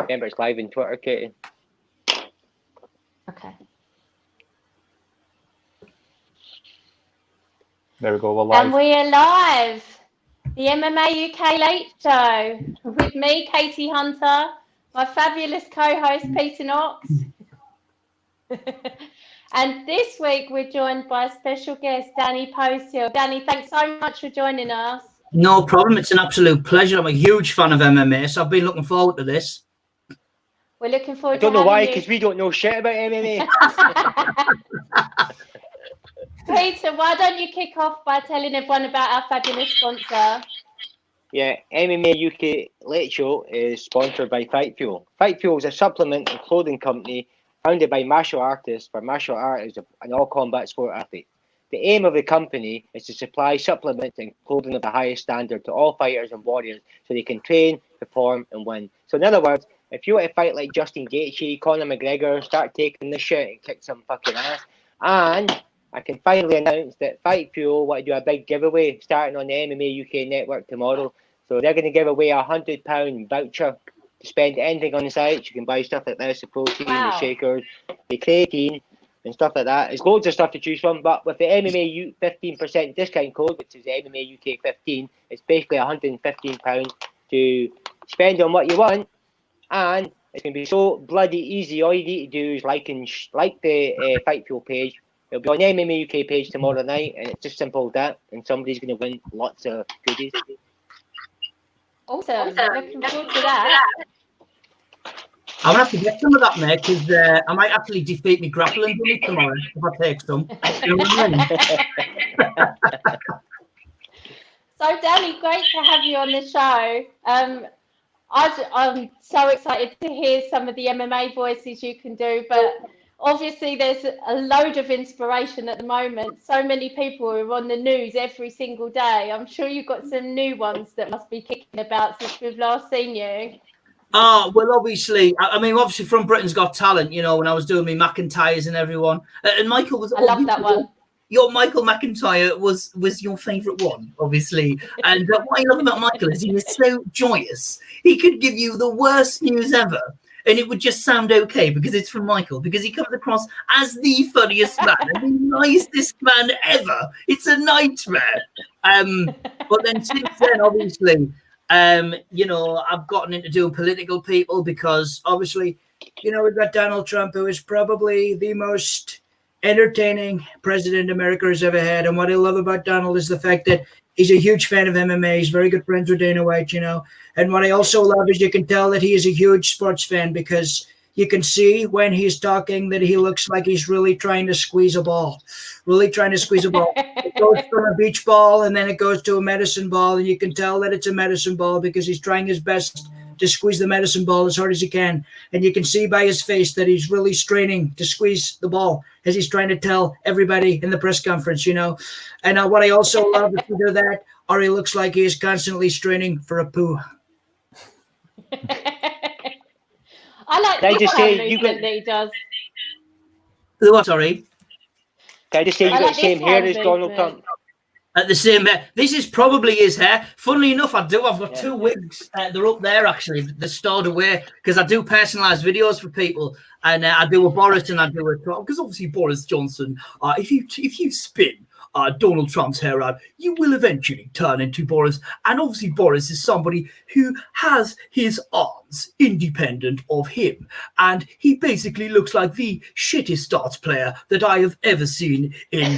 Remember, it's live on Twitter, Katie. Okay. There we go, we're live. And we are live. The MMA UK Late Show with me, Katie Hunter, my fabulous co-host, Peter Knox. And this week we're joined by a special guest, Danny Posthill. Danny, thanks so much for joining us. No problem. It's an absolute pleasure. I'm a huge fan of MMA, so I've been looking forward to this. We're looking forward I don't to know why, having because we don't know shit about MMA. Peter, why don't you kick off by telling everyone about our fabulous sponsor? Yeah, MMA UK Late Show is sponsored by Fight Fuel. Fight Fuel is a supplement and clothing company founded by martial artists for martial art as an all-combat sport athlete. The aim of the company is to supply supplements and clothing of the highest standard to all fighters and warriors so they can train, perform, and win. So in other words, if you want to fight like Justin Gaethje, Conor McGregor, start taking this shit and kick some fucking ass. And I can finally announce that Fight Fuel want to do a big giveaway starting on the MMA UK network tomorrow. So they're going to give away £100 voucher to spend anything on the site. You can buy stuff like this, the protein, the shakers, the creatine, and stuff like that. There's loads of stuff to choose from, but with the MMA 15% discount code, which is MMA UK 15, it's basically £115 to spend on what you want, and it's going to be so bloody easy. All you need to do is like the Fight Fuel page. It'll be on the MMA UK page tomorrow night, and it's just simple as that, and somebody's going to win lots of goodies. Awesome. Looking forward to that. I'm going to have to get some of that, mate, because I might actually defeat me grappling dummy tomorrow if I take some. You know what I mean? So, Danny, great to have you on the show. I'm so excited to hear some of the MMA voices you can do, but obviously there's a load of inspiration at the moment. So many people are on the news every single day. I'm sure you've got some new ones that must be kicking about since we've last seen you. Oh, well, obviously, obviously from Britain's Got Talent, you know, when I was doing my McIntyres and everyone. And Michael was... I love that one. Your Michael McIntyre was your favourite one, obviously. And what I love about Michael is he was so joyous. He could give you the worst news ever, and it would just sound okay because it's from Michael, because he comes across as the funniest man and the nicest man ever. It's a nightmare. But then since then, obviously... you know, I've gotten into doing political people because obviously, you know, we've got Donald Trump, who is probably the most entertaining president America has ever had. And what I love about Donald is the fact that he's a huge fan of MMA. He's very good friends with Dana White, you know. And what I also love is you can tell that he is a huge sports fan because you can see when he's talking that he looks like he's really trying to squeeze a ball. Really trying to squeeze a ball. It goes from a beach ball and then it goes to a medicine ball, and you can tell that it's a medicine ball because he's trying his best to squeeze the medicine ball as hard as he can. And you can see by his face that he's really straining to squeeze the ball as he's trying to tell everybody in the press conference, you know. And what I also love is either that or he looks like he is constantly straining for a poo. I like Can I just say that he does. What, sorry? Can I just say you got the same hair as Donald Trump? At the same hair. This is probably his hair. Funnily enough, I've got two wigs. They're up there, actually. They're stored away because I do personalised videos for people. And I do a Boris and I do a Trump. Because obviously Boris Johnson, if you spin Donald Trump's hair out, you will eventually turn into Boris. And obviously Boris is somebody who has his arms independent of him. And he basically looks like the shittest darts player that I have ever seen in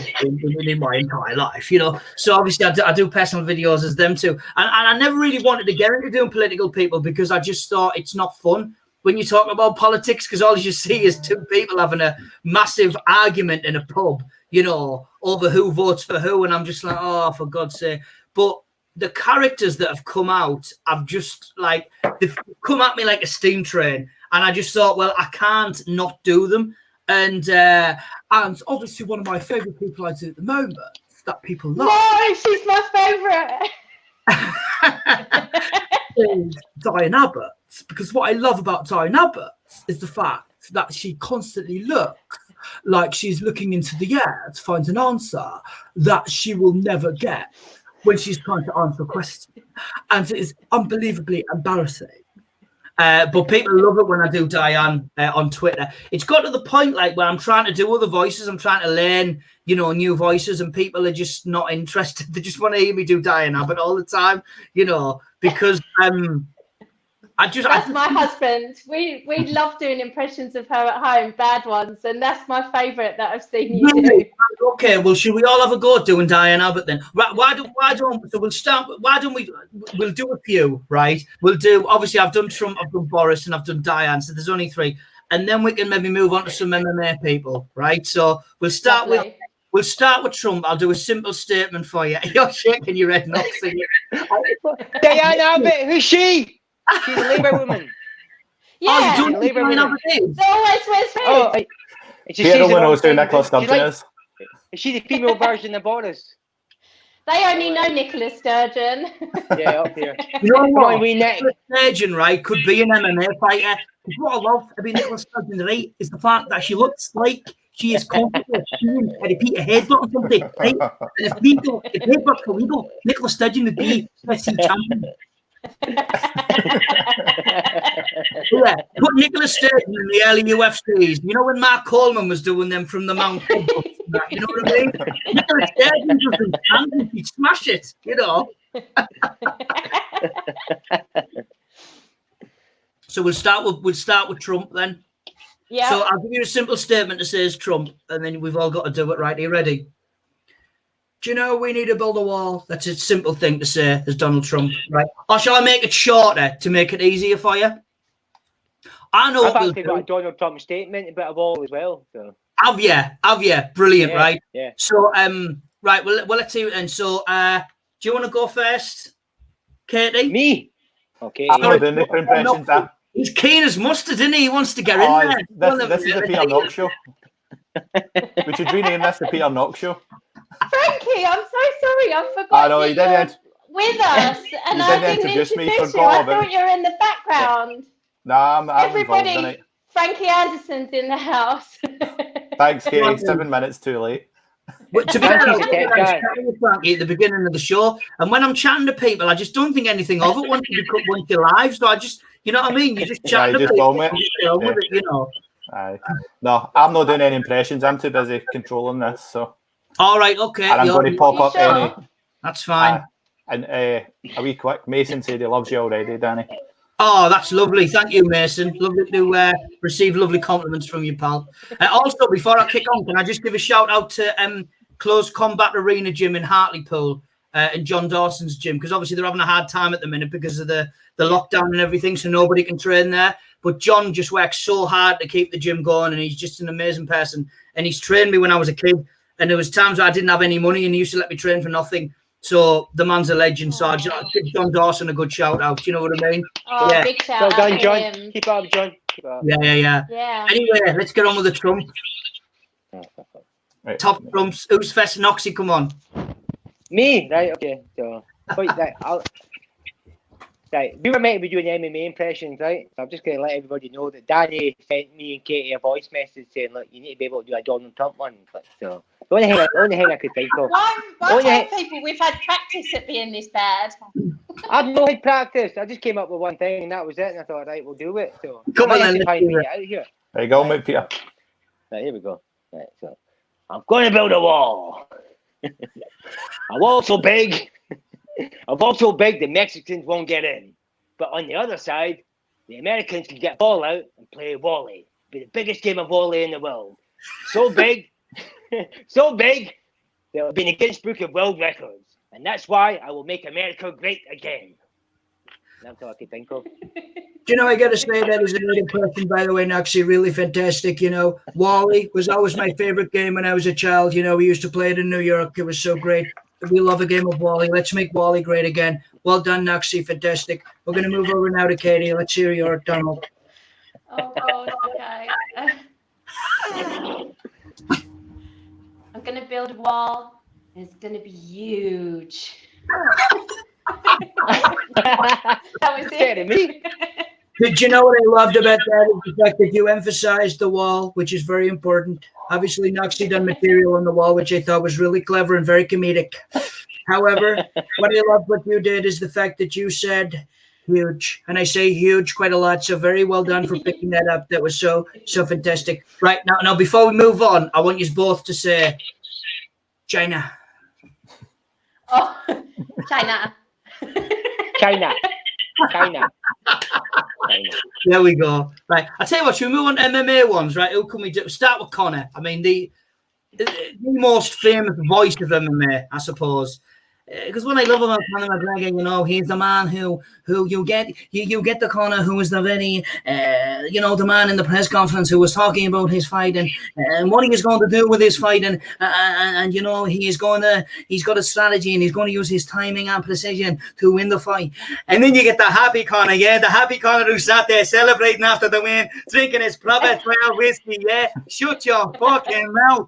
my entire life, you know. So obviously I do personal videos as them too. And I never really wanted to get into doing political people because I just thought it's not fun when you talk about politics, because all you see is two people having a massive argument in a pub, you know, over who votes for who. And I'm just like, oh, for God's sake. But the characters that have come out, I've just like, they've come at me like a steam train. And I just thought, well, I can't not do them. And obviously one of my favourite people I do at the moment that people love. No, she's my favourite. Is Diane Abbott. Because what I love about Diane Abbott is the fact that she constantly looks like she's looking into the air to find an answer that she will never get when she's trying to answer a question. And it is unbelievably embarrassing. But people love it when I do Diane on Twitter. It's got to the point like where I'm trying to do other voices. I'm trying to learn, you know, new voices, and people are just not interested. They just want to hear me do Diane Abbott all the time, you know, because that's my husband. We love doing impressions of her at home, bad ones, and that's my favourite that I've seen you do. Okay, well, should we all have a go at doing Diane Abbott then? Right, why don't so we'll start. Why don't we'll do a few, right? We'll do, obviously I've done Trump, I've done Boris, and I've done Diane, so there's only 3, and then we can maybe move on to some MMA people, right? So we'll start with Trump. I'll do a simple statement for you. You're shaking your head, not singing. Diane Abbott, who's she? She's a Labour woman. Yeah. Oh, you don't Labour Diane woman. Abbott? So always wears red. Oh, Peter knows who Nicola Sturgeon is. Is she the female version of Boris? They only know Nicola Sturgeon. Yeah, up here. You know what? We neck. Nicola Sturgeon, right, could be an MMA fighter. What I love about Nicola Sturgeon, right, is the fact that she looks like she is comfortable seeing a repeat a headbutt or something, right? And if headbutts were legal, Nicola Sturgeon would be UFC champion. Yeah, put Nicola Sturgeon in the early UFCs. You know when Mark Coleman was doing them from the Mount? You know what I mean? Nicola Sturgeon doesn't stand, she'd smash it, you know. So we'll start with Trump then. Yeah. So I'll give you a simple statement that says Trump, and then we've all got to do it right. Are you ready? Do you know we need to build a wall? That's a simple thing to say as Donald Trump, right? Or shall I make it shorter to make it easier for you? I know I've what we'll actually do. got a Donald Trump statement about a wall as well. So. Have you? Brilliant, Yeah, right? yeah. So, right, well, let's see. And so, do you want to go first, Katie? Me? Okay. I'm not doing the impressions. He's keen as mustard, isn't he? He wants to get in there. This is the Peter Knox show. We should rename this the Peter Knox show. Frankie, I'm so sorry. I forgot I know, that you you're didn't. with us, and You I didn't didn't introduce me, introduce you. forgot I about thought you were in the background. Nah, I'm involved in Everybody, it. Frankie Anderson's in the house. Thanks, Katie. 7 minutes too late. But to be honest, I was chatting with Frankie at the beginning of the show, and when I'm chatting to people, I just don't think anything of it once you're live. So I just, you know what I mean? You just chat to people, with it, you know. Aye. No, I'm not doing any impressions. I'm too busy controlling this. So. All right, okay. And I'm going to pop up any. That's fine. And a wee quick. Mason said he loves you already, Danny. Oh, that's lovely. Thank you, Mason. Lovely to receive lovely compliments from you, pal. Also, before I kick on, can I just give a shout out to Close Combat Arena Gym in Hartlepool and John Dawson's gym, because obviously they're having a hard time at the minute because of the lockdown and everything, so nobody can train there. But John just works so hard to keep the gym going, and he's just an amazing person. And he's trained me when I was a kid, and there was times where I didn't have any money, and he used to let me train for nothing. So the man's a legend. So I just give John Dawson a good shout out. Do you know what I mean? Oh, yeah. Big shout Well done, out John. to him. Keep up, John. Keep up. Yeah. Anyway, let's get on with the Trump. Right. Top Trumps. Who's first? Noxie, come on. Me? Right, okay. So, right, we were meant to be doing MMA impressions, right? So I'm just going to let everybody know that Danny sent me and Katie a voice message saying, look, you need to be able to do a Donald Trump one. So, the only thing I could think of. Why tell people we've had practice at being this bad? I've no had practice. I just came up with one thing and that was it. And I thought, right, we'll do it. So, Come on, let's then, try let's and do make it. it out of here. There you go, mate, Peter. Right, here we go. Right, so, I'm going to build a wall. A wall so big. A wall so big the Mexicans won't get in. But on the other side, the Americans can get ball out and play volley. Be the biggest game of volley in the world. So big, so big, that it'll be in the Guinness Book of World Records. And that's why I will make America great again. That's all I can think of. Do you know, I got to say that was a good impression, by the way, Noxie. Really fantastic. You know, Wally was always my favorite game when I was a child. You know, we used to play it in New York. It was so great. We love a game of Wally. Let's make Wally great again. Well done, Noxie. Fantastic. We're going to move over now to Katie. Let's hear your Donald. Oh, God, okay. I'm going to build a wall. It's going to be huge. That was Scared of me. Did you know what I loved about that is the fact that you emphasized the wall, which is very important. Obviously, Noxie done material on the wall, which I thought was really clever and very comedic. However, what I loved what you did is the fact that you said huge. And I say huge quite a lot. So very well done for picking that up. That was so fantastic. Right now, before we move on, I want you both to say China. Oh, China. China. There we go. Right. I'll tell you what, should we move on to MMA ones, right? Who can we do? Start with Conor. I mean, the most famous voice of MMA, I suppose. Because what I love about Conor McGregor, you know, he's the man who you get the Conor who was the very, the man in the press conference who was talking about his fight and what he is going to do with his fight and you know, he's got a strategy and he's going to use his timing and precision to win the fight. And then you get the happy Conor, the happy Conor who sat there celebrating after the win, drinking his proper 12 whiskey, shut your fucking mouth.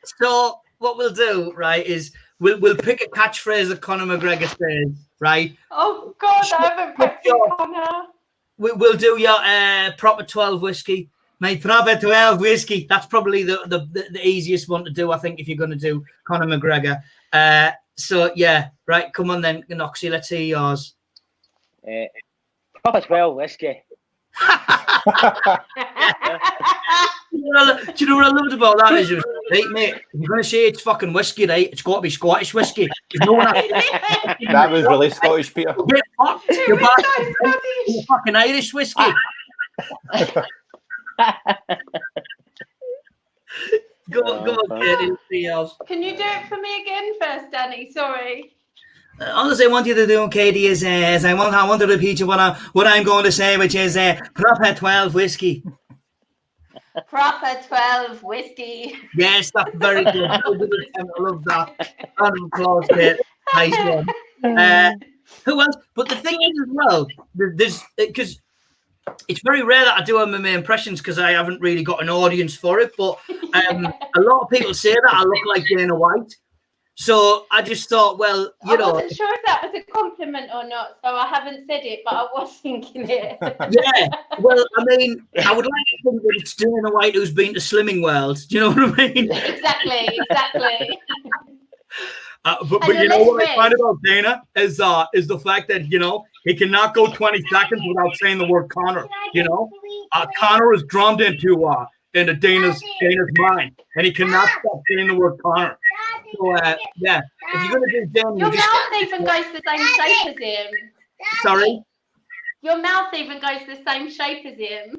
So what we'll do, right, is we'll pick a catchphrase that Conor McGregor says, right? Oh God, I haven't practiced Conor. We'll do your proper 12 whiskey, mate. Proper 12 whiskey. That's probably the easiest one to do, I think, if you're going to do Conor McGregor. So yeah, right. Come on then, Noxie. Let's hear yours. Proper 12 whiskey. Do you know what I loved about that is, right, mate, if you're going to say it's fucking whiskey, right, it's got to be Scottish whiskey. No one That was really Scottish, Peter. You're fucking Irish whiskey. Go, Katie. Can you do it for me again first, Danny? Sorry. All I want you to do, Katie, is I want to repeat you what I'm going to say, which is proper 12 whiskey. Proper 12 whiskey. Yes, that's very good. I love that. Round of applause, Kate. Nice one. Who else? But the thing is, as well, there's because it's very rare that I do MMA impressions because I haven't really got an audience for it. But a lot of people say that I look like Dana White. So I just thought, well, I wasn't sure if that was a compliment or not, so I haven't said it, but I was thinking it. Yeah, well, I mean, I would like to think that it's Dana White who's been to Slimming World. Do you know what I mean? Exactly. But you know what I find about Dana is the fact that, you know, he cannot go 20 seconds without saying the word Conor. You know, Conor is drummed into Dana's mind, and he cannot stop saying the word Conor. So yeah, if you're gonna do Dana, your mouth even goes the same shape as him. Sorry. Your mouth even goes the same shape as him.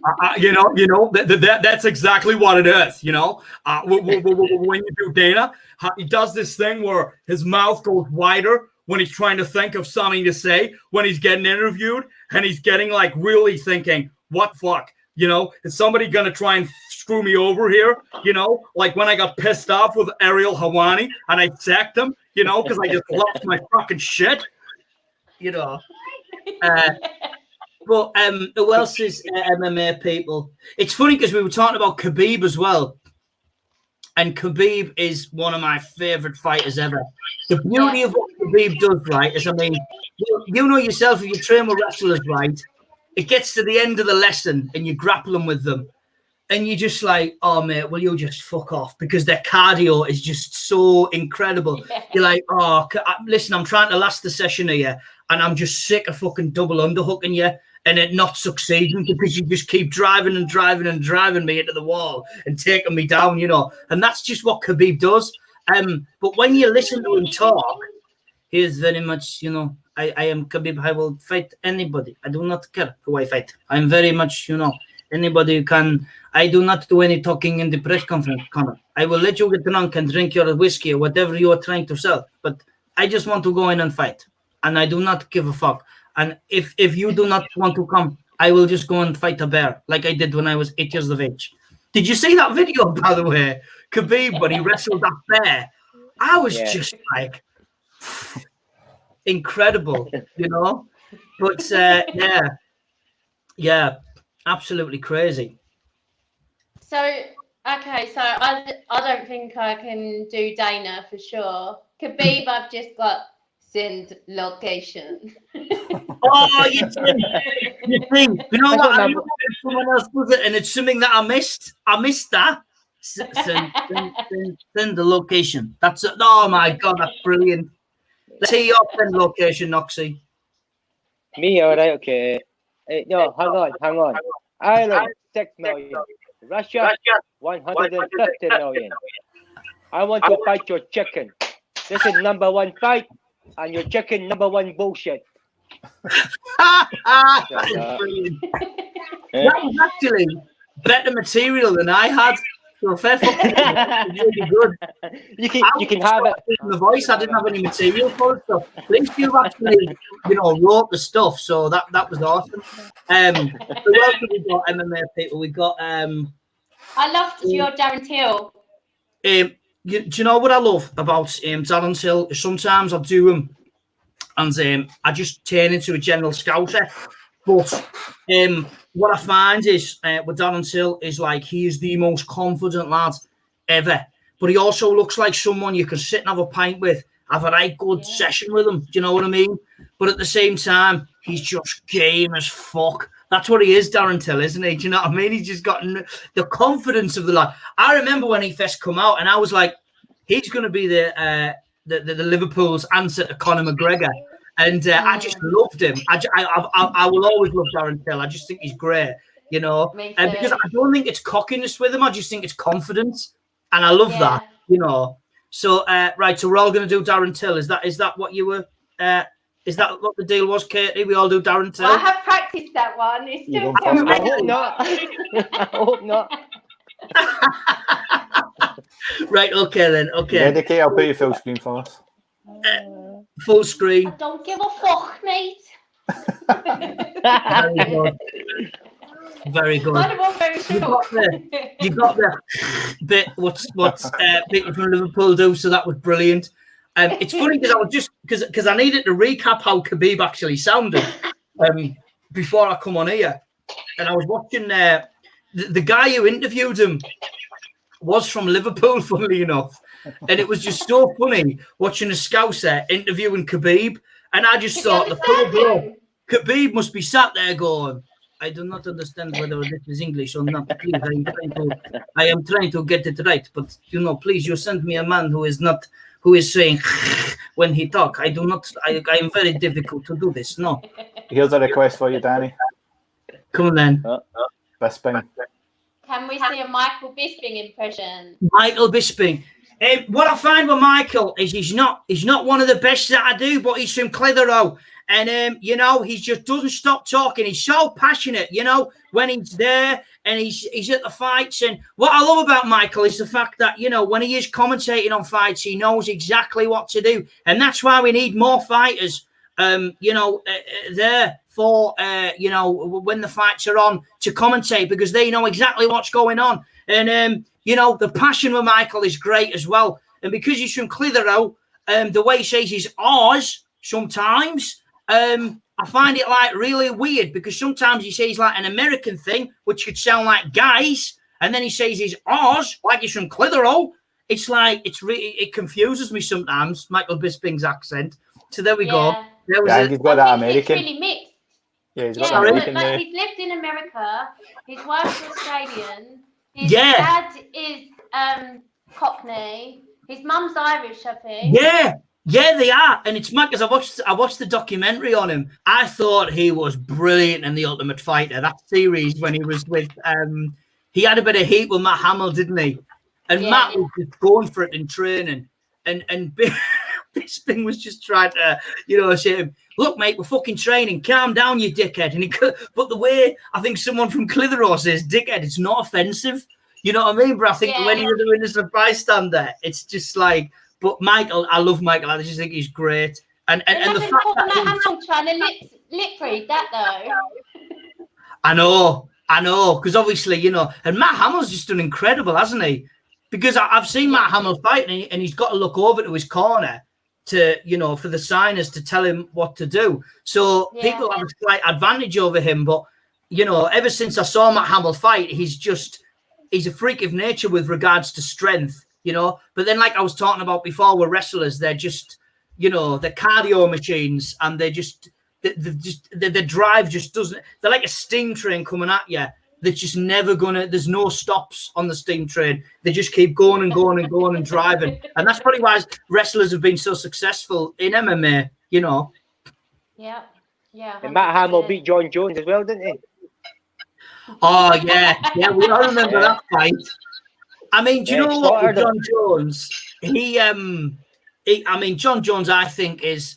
That's exactly what it is. You know, when you do Dana, he does this thing where his mouth goes wider when he's trying to think of something to say when he's getting interviewed, and he's getting like really thinking, what fuck? You know, is somebody going to try and screw me over here? You know, like when I got pissed off with Ariel Helwani and I sacked him, you know, because I just lost my fucking shit. You know. But who else is MMA people? It's funny because we were talking about Khabib as well. And Khabib is one of my favorite fighters ever. The beauty of what Khabib does, right, is, I mean, you know yourself, if you train with wrestlers, right, it gets to the end of the lesson and you're grappling with them and you're just like, oh, mate, will you just fuck off? Because their cardio is just so incredible. You're like, oh, listen, I'm trying to last the session here and I'm just sick of fucking double underhooking you and it not succeeding because you just keep driving me into the wall and taking me down, you know. And that's just what Khabib does. But when you listen to him talk, he is very much, you know, I am Khabib. I will fight anybody. I do not care who I fight. I'm very much, you know, anybody who can. I do not do any talking in the press conference, Conor. I will let you get drunk and drink your whiskey or whatever you are trying to sell. But I just want to go in and fight. And I do not give a fuck. And if you do not want to come, I will just go and fight a bear like I did when I was 8 years of age. Did you see that video, by the way? Khabib, when he wrestled that bear. I was just like... incredible, you know, but yeah, absolutely crazy. So okay, so I don't think I can do Dana for sure. Khabib, I've just got send location. Oh, you think? You know what? I looked at someone else does it, and it's something that I missed. I missed that. Send the location. That's it. Oh my god, that's brilliant. Let's see your pen location, Noxie. Me, all right, okay. No, hang on. Ireland, 6 million. Russia, 150 million. I want to fight your chicken. This is number 1 fight, and your chicken number 1 bullshit. That was actually better material than I had. So fair fucking really good. You can have it. The voice, I didn't have any material for it, so at least you've actually, wrote the stuff. So that was awesome. Who else have we got? MMA people. We got. I loved your Darren Till. Do you know what I love about Darren Till? Sometimes I'll do him, and I just turn into a general scouser. But what I find is with Darren Till is like he is the most confident lad ever. But he also looks like someone you can sit and have a pint with, have a right good session with him. Do you know what I mean? But at the same time, he's just game as fuck. That's what he is, Darren Till, isn't he? Do you know what I mean? He's just got the confidence of the lad. I remember when he first come out, and I was like, he's going to be the Liverpool's answer to Conor McGregor. And I just loved him. I will always love Darren Till. I just think he's great, because I don't think it's cockiness with him. I just think it's confidence, and I love that, So right, so we're all going to do Darren Till. Is that what you were? Is that what the deal was, Katie? We all do Darren Till. Well, I have practiced that one. It's still I hope not. I hope not. Right. Okay then. Okay. Dedicate. I'll put your full screen for us. Full screen. I don't give a fuck, mate. Very good. You got the bit. What's people from Liverpool do? So that was brilliant. It's funny because I was because I needed to recap how Khabib actually sounded before I come on here, and I was watching the guy who interviewed him was from Liverpool, funnily enough. And it was just so funny watching a Scouser interviewing Khabib. And I just thought, the poor bloke, Khabib must be sat there going, I do not understand whether this is English or not. Please, I am trying to get it right. But, please, you send me a man who is saying when he talk. I am very difficult to do this. No. Here's a request for you, Danny. Come on, then. Bisping. Can we see a Michael Bisping impression? Michael Bisping. What I find with Michael is he's not one of the best that I do, but he's from Clitheroe. And, he just doesn't stop talking. He's so passionate, when he's there and he's at the fights. And what I love about Michael is the fact that, when he is commentating on fights, he knows exactly what to do. And that's why we need more fighters, there for, when the fights are on to commentate, because they know exactly what's going on. And, the passion with Michael is great as well. And because he's from Clitheroe, the way he says his R's sometimes, I find it like really weird, because sometimes he says like an American thing, which could sound like guys, and then he says his R's like he's from Clitheroe. It's like, it confuses me sometimes, Michael Bisping's accent. So there we go. There was he's got that American. It's really mixed. Yeah, he's got American there. He's lived in America. His wife's Australian. His Yeah. dad is Cockney. His mum's Irish, I think. Yeah, they are. And it's mad because I watched the documentary on him. I thought he was brilliant in The Ultimate Fighter, that series when he was with he had a bit of heat with Matt Hamill, didn't he? And Matt was just going for it in training. And Bisping was just trying to, say to him, look, mate, we're fucking training. Calm down, you dickhead. And but the way I think someone from Clitheroe says dickhead, it's not offensive. You know what I mean? But I think when you're doing as a bystander, it's just like, but Michael, I love Michael. I just think he's great. And the fact that I'm trying to lip read that though. I know. Because obviously, and Matt Hamill's just done incredible, hasn't he? Because I've seen Matt Hamill fight and he's got to look over to his corner to, for the signers to tell him what to do. So people have a slight advantage over him. But, ever since I saw Matt Hamill fight, he's a freak of nature with regards to strength, But then, like I was talking about before with wrestlers, they're just, they're cardio machines, and they're just, the drive just doesn't, they're like a steam train coming at you. that's just never gonna. There's no stops on the steam train. They just keep going and going and going and driving, and that's probably why wrestlers have been so successful in MMA. You know. Yeah. Yeah. And Matt Hamill 100%. beat John Jones as well, didn't he? Oh yeah, we all remember that fight. I mean, do you know what with John Jones? I mean, John Jones, I think he's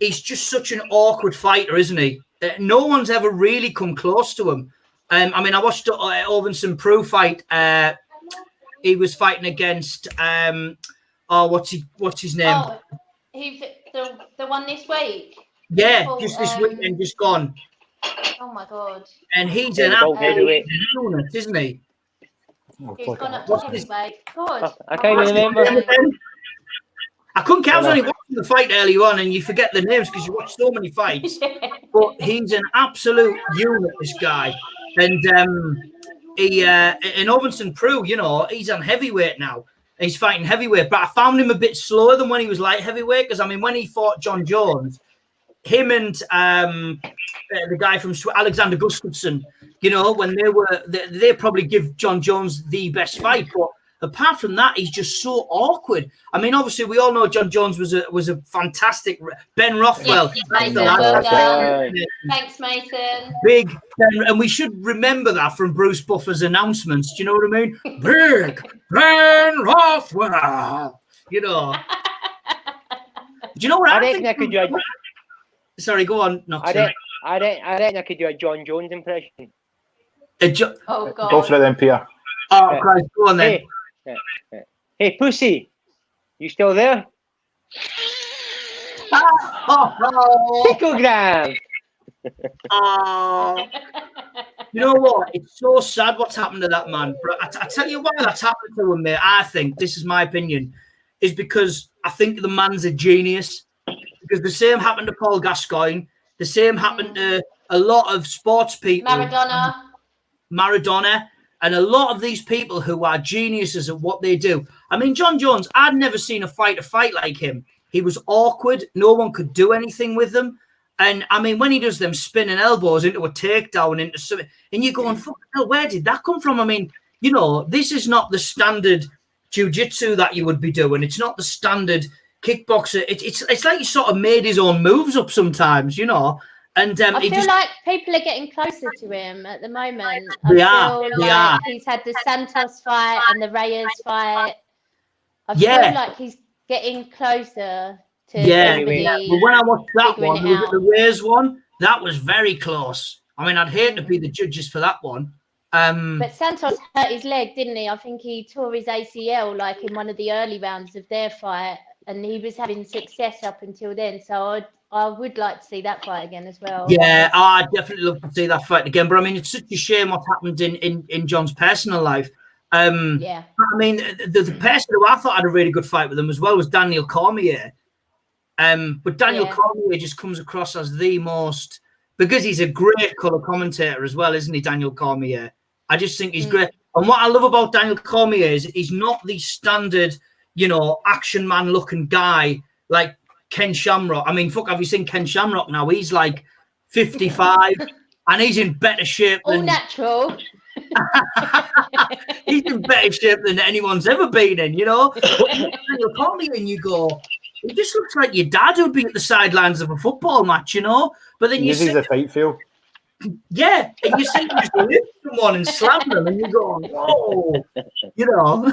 just such an awkward fighter, isn't he? No one's ever really come close to him. I mean, I watched Ovinson Prue fight. He was fighting against what's his name? Oh, he's the one this week. Yeah, just this weekend, just gone. Oh my god! And he's an absolute unit, isn't he? He's gone up to heavyweight. God, I can't remember. I couldn't count. I was only watching the fight earlier on, and you forget the names because you watch so many fights. But he's an absolute unit, this guy. And in Ovinson Prue, you know, he's on heavyweight now. He's fighting heavyweight, but I found him a bit slower than when he was light heavyweight. Because I mean, when he fought John Jones, him and the guy from Alexander Gustafsson, you know, when they probably give John Jones the best fight. But apart from that, he's just so awkward. I mean, obviously, we all know John Jones was a fantastic Ben Rothwell. Yes, thanks, Mason. Big Ben, and we should remember that from Bruce Buffer's announcements. Do you know what I mean? Big Ben Rothwell. You know. Do you know what I reckon I could do a... Sorry, go on. I reckon I could do a John Jones impression. Oh God. Go for it then, Pierre. Oh, Christ, go on then. Hey, pussy, you still there? Picogram. You know what? It's so sad what's happened to that man. But I tell you why that's happened to him, mate. I think, this is my opinion, is because I think the man's a genius. Because the same happened to Paul Gascoigne. The same happened to a lot of sports people. Maradona. And a lot of these people who are geniuses at what they do. I mean, John Jones, I'd never seen a fighter fight like him. He was awkward. No one could do anything with him. And, I mean, when he does them spinning elbows into a takedown, into something, and you're going, fuck hell, where did that come from? I mean, you know, this is not the standard jiu-jitsu that you would be doing. It's not the standard kickboxer. It's like he sort of made his own moves up sometimes, you know. And I feel like people are getting closer to him at the moment. They are. He's had the Santos fight and the Reyes fight. I feel like he's getting closer to everybody. But when I watched that one, the Reyes one, that was very close. I mean, I'd hate to be the judges for that one. But Santos hurt his leg, didn't he? I think he tore his ACL like in one of the early rounds of their fight, and he was having success up until then. So I would like to see that fight again as well. Yeah, I'd definitely love to see that fight again. But I mean, it's such a shame what happened in John's personal life. I mean, the person who I thought had a really good fight with him as well was Daniel Cormier. But Daniel Cormier just comes across as the most, because he's a great colour commentator as well, isn't he, Daniel Cormier? I just think he's great. And what I love about Daniel Cormier is he's not the standard, you know, action man looking guy like Ken Shamrock. I mean, fuck, have you seen Ken Shamrock now? He's like 55 and he's in better shape than... All natural. He's in better shape than anyone's ever been in, you know? But Daniel Cormier, and you go, it just looks like your dad would be at the sidelines of a football match, you know? But then you see the fight feel. Yeah, and you see him just lift someone and slam them, and you go, whoa, you know?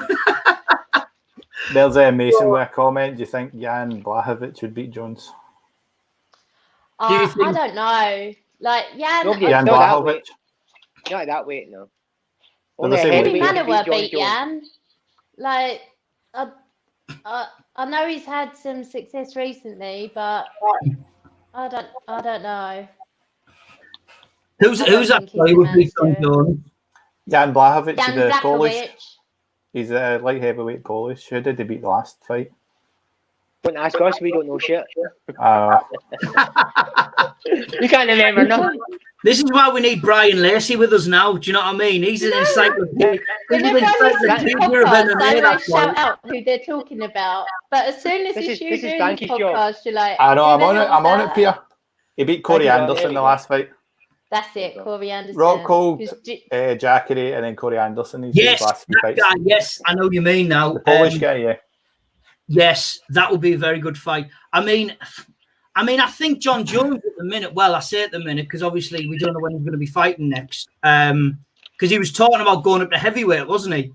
There's a Mason with a comment. Do you think Jan Blachowicz would beat Jones? Do you think... I don't know. Like, Jan Blachowicz? Not that weight, no. Maybe Manoa beat Jan. Like, I know he's had some success recently, but I don't know. Who's that guy would beat Jones? Jan Blachowicz, Jan the Polish. He's a light heavyweight Polish. Who did he beat the last fight? Don't ask us, we don't know shit. You can't remember nothing. This is why we need Brian Lacey with us now. Do you know what I mean? He's an encyclopedia. Whenever I shout out who they're talking about. But as soon as it's you doing the podcast, you're like... I know, I'm on it, Pierre. He beat Corey Anderson the last fight. That's it, Corey Anderson. Rockhold, Jackery, and then Corey Anderson. Yes, that guy. Yes, I know what you mean now. The Polish guy, yeah. Yes, that would be a very good fight. I mean, I think John Jones at the minute. Well, I say at the minute because obviously we don't know when he's going to be fighting next. Because he was talking about going up to heavyweight, wasn't he?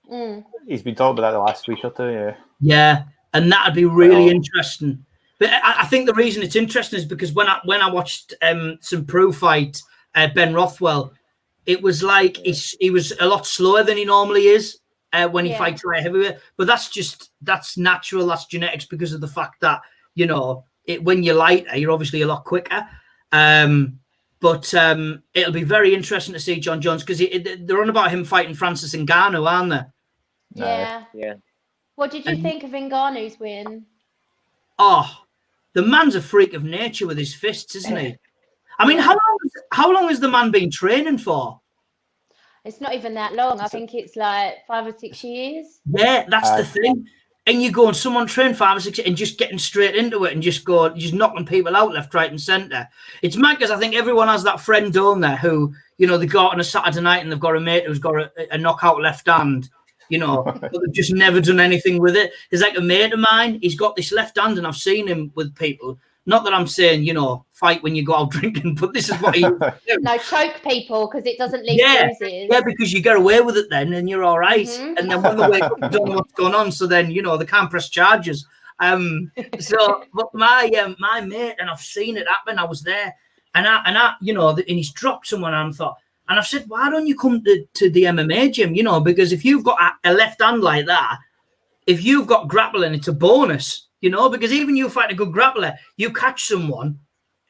Mm. He's been talking about that the last week or two, yeah. Yeah, and that'd be really interesting. But I think the reason it's interesting is because when I watched some pro fight Ben Rothwell, it was like he was a lot slower than he normally is when he fights light heavyweight. But that's natural, that's genetics because of the fact that when you're lighter, you're obviously a lot quicker. But it'll be very interesting to see John Jones because they're on about him fighting Francis Ngannou, aren't they? Yeah. Yeah. What did you think of Ngannou's win? Oh, the man's a freak of nature with his fists, isn't he? I mean, how long has the man been training for? It's not even that long. I think it's like 5 or 6 years. Yeah, that's the thing. And you go and someone train 5 or 6 and just getting straight into it and just knocking people out left, right, and centre. It's mad because I think everyone has that friend on there who, they go out on a Saturday night and they've got a mate who's got a knockout left hand, but they've just never done anything with it. There's like a mate of mine, he's got this left hand and I've seen him with people. Not that I'm saying, fight when you go out drinking, but this is what he do. No, choke people because it doesn't leave bruises. Yeah, because you get away with it then and you're all right. Mm-hmm. And then when they wake up, you don't know what's going on. So then, they can't press charges. But my mate, and I've seen it happen, I was there. And and he's dropped someone and I thought, and I've said, why don't you come to the MMA gym? Because if you've got a left hand like that, if you've got grappling, it's a bonus. Because even you fight a good grappler, you catch someone,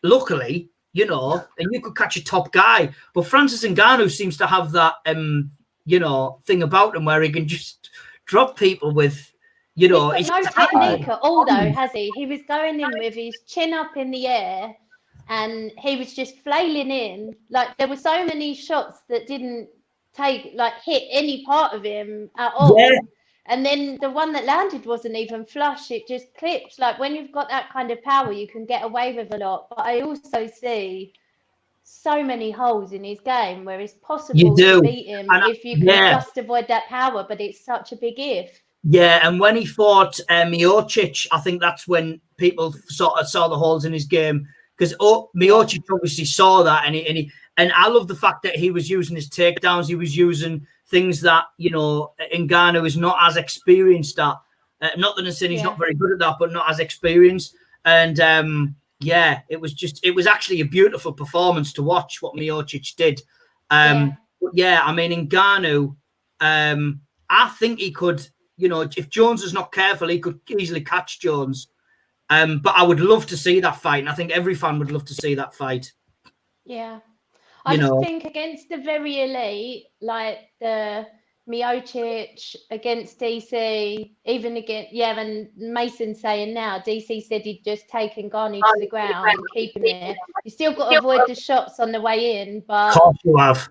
luckily, and you could catch a top guy. But Francis Ngannou seems to have that, thing about him where he can just drop people with, He's got no technique at all, though, has he? He was going in with his chin up in the air, and he was just flailing in. Like there were so many shots that didn't hit any part of him at all. Yeah. And then the one that landed wasn't even flush. It just clipped. Like when you've got that kind of power, you can get away with a lot. But I also see so many holes in his game where it's possible to beat him if you can just avoid that power. But it's such a big if. Yeah, and when he fought Miocic, I think that's when people sort of saw the holes in his game. Because Miocic obviously saw that. And I love the fact that he was using his takedowns. He was using things that, Ngannou is not as experienced at. Not that I'm saying he's not very good at that, but not as experienced. And it was actually a beautiful performance to watch what Miocic did. But I mean, Ngannou, I think he could, if Jones is not careful, he could easily catch Jones. But I would love to see that fight. And I think every fan would love to see that fight. Yeah. I just think against the very elite, like the Miocic against DC, even against, and Mason saying now, DC said he'd just taken Ngannou to the ground and keep him there. You still got to avoid the shots on the way in, but... Of course you have.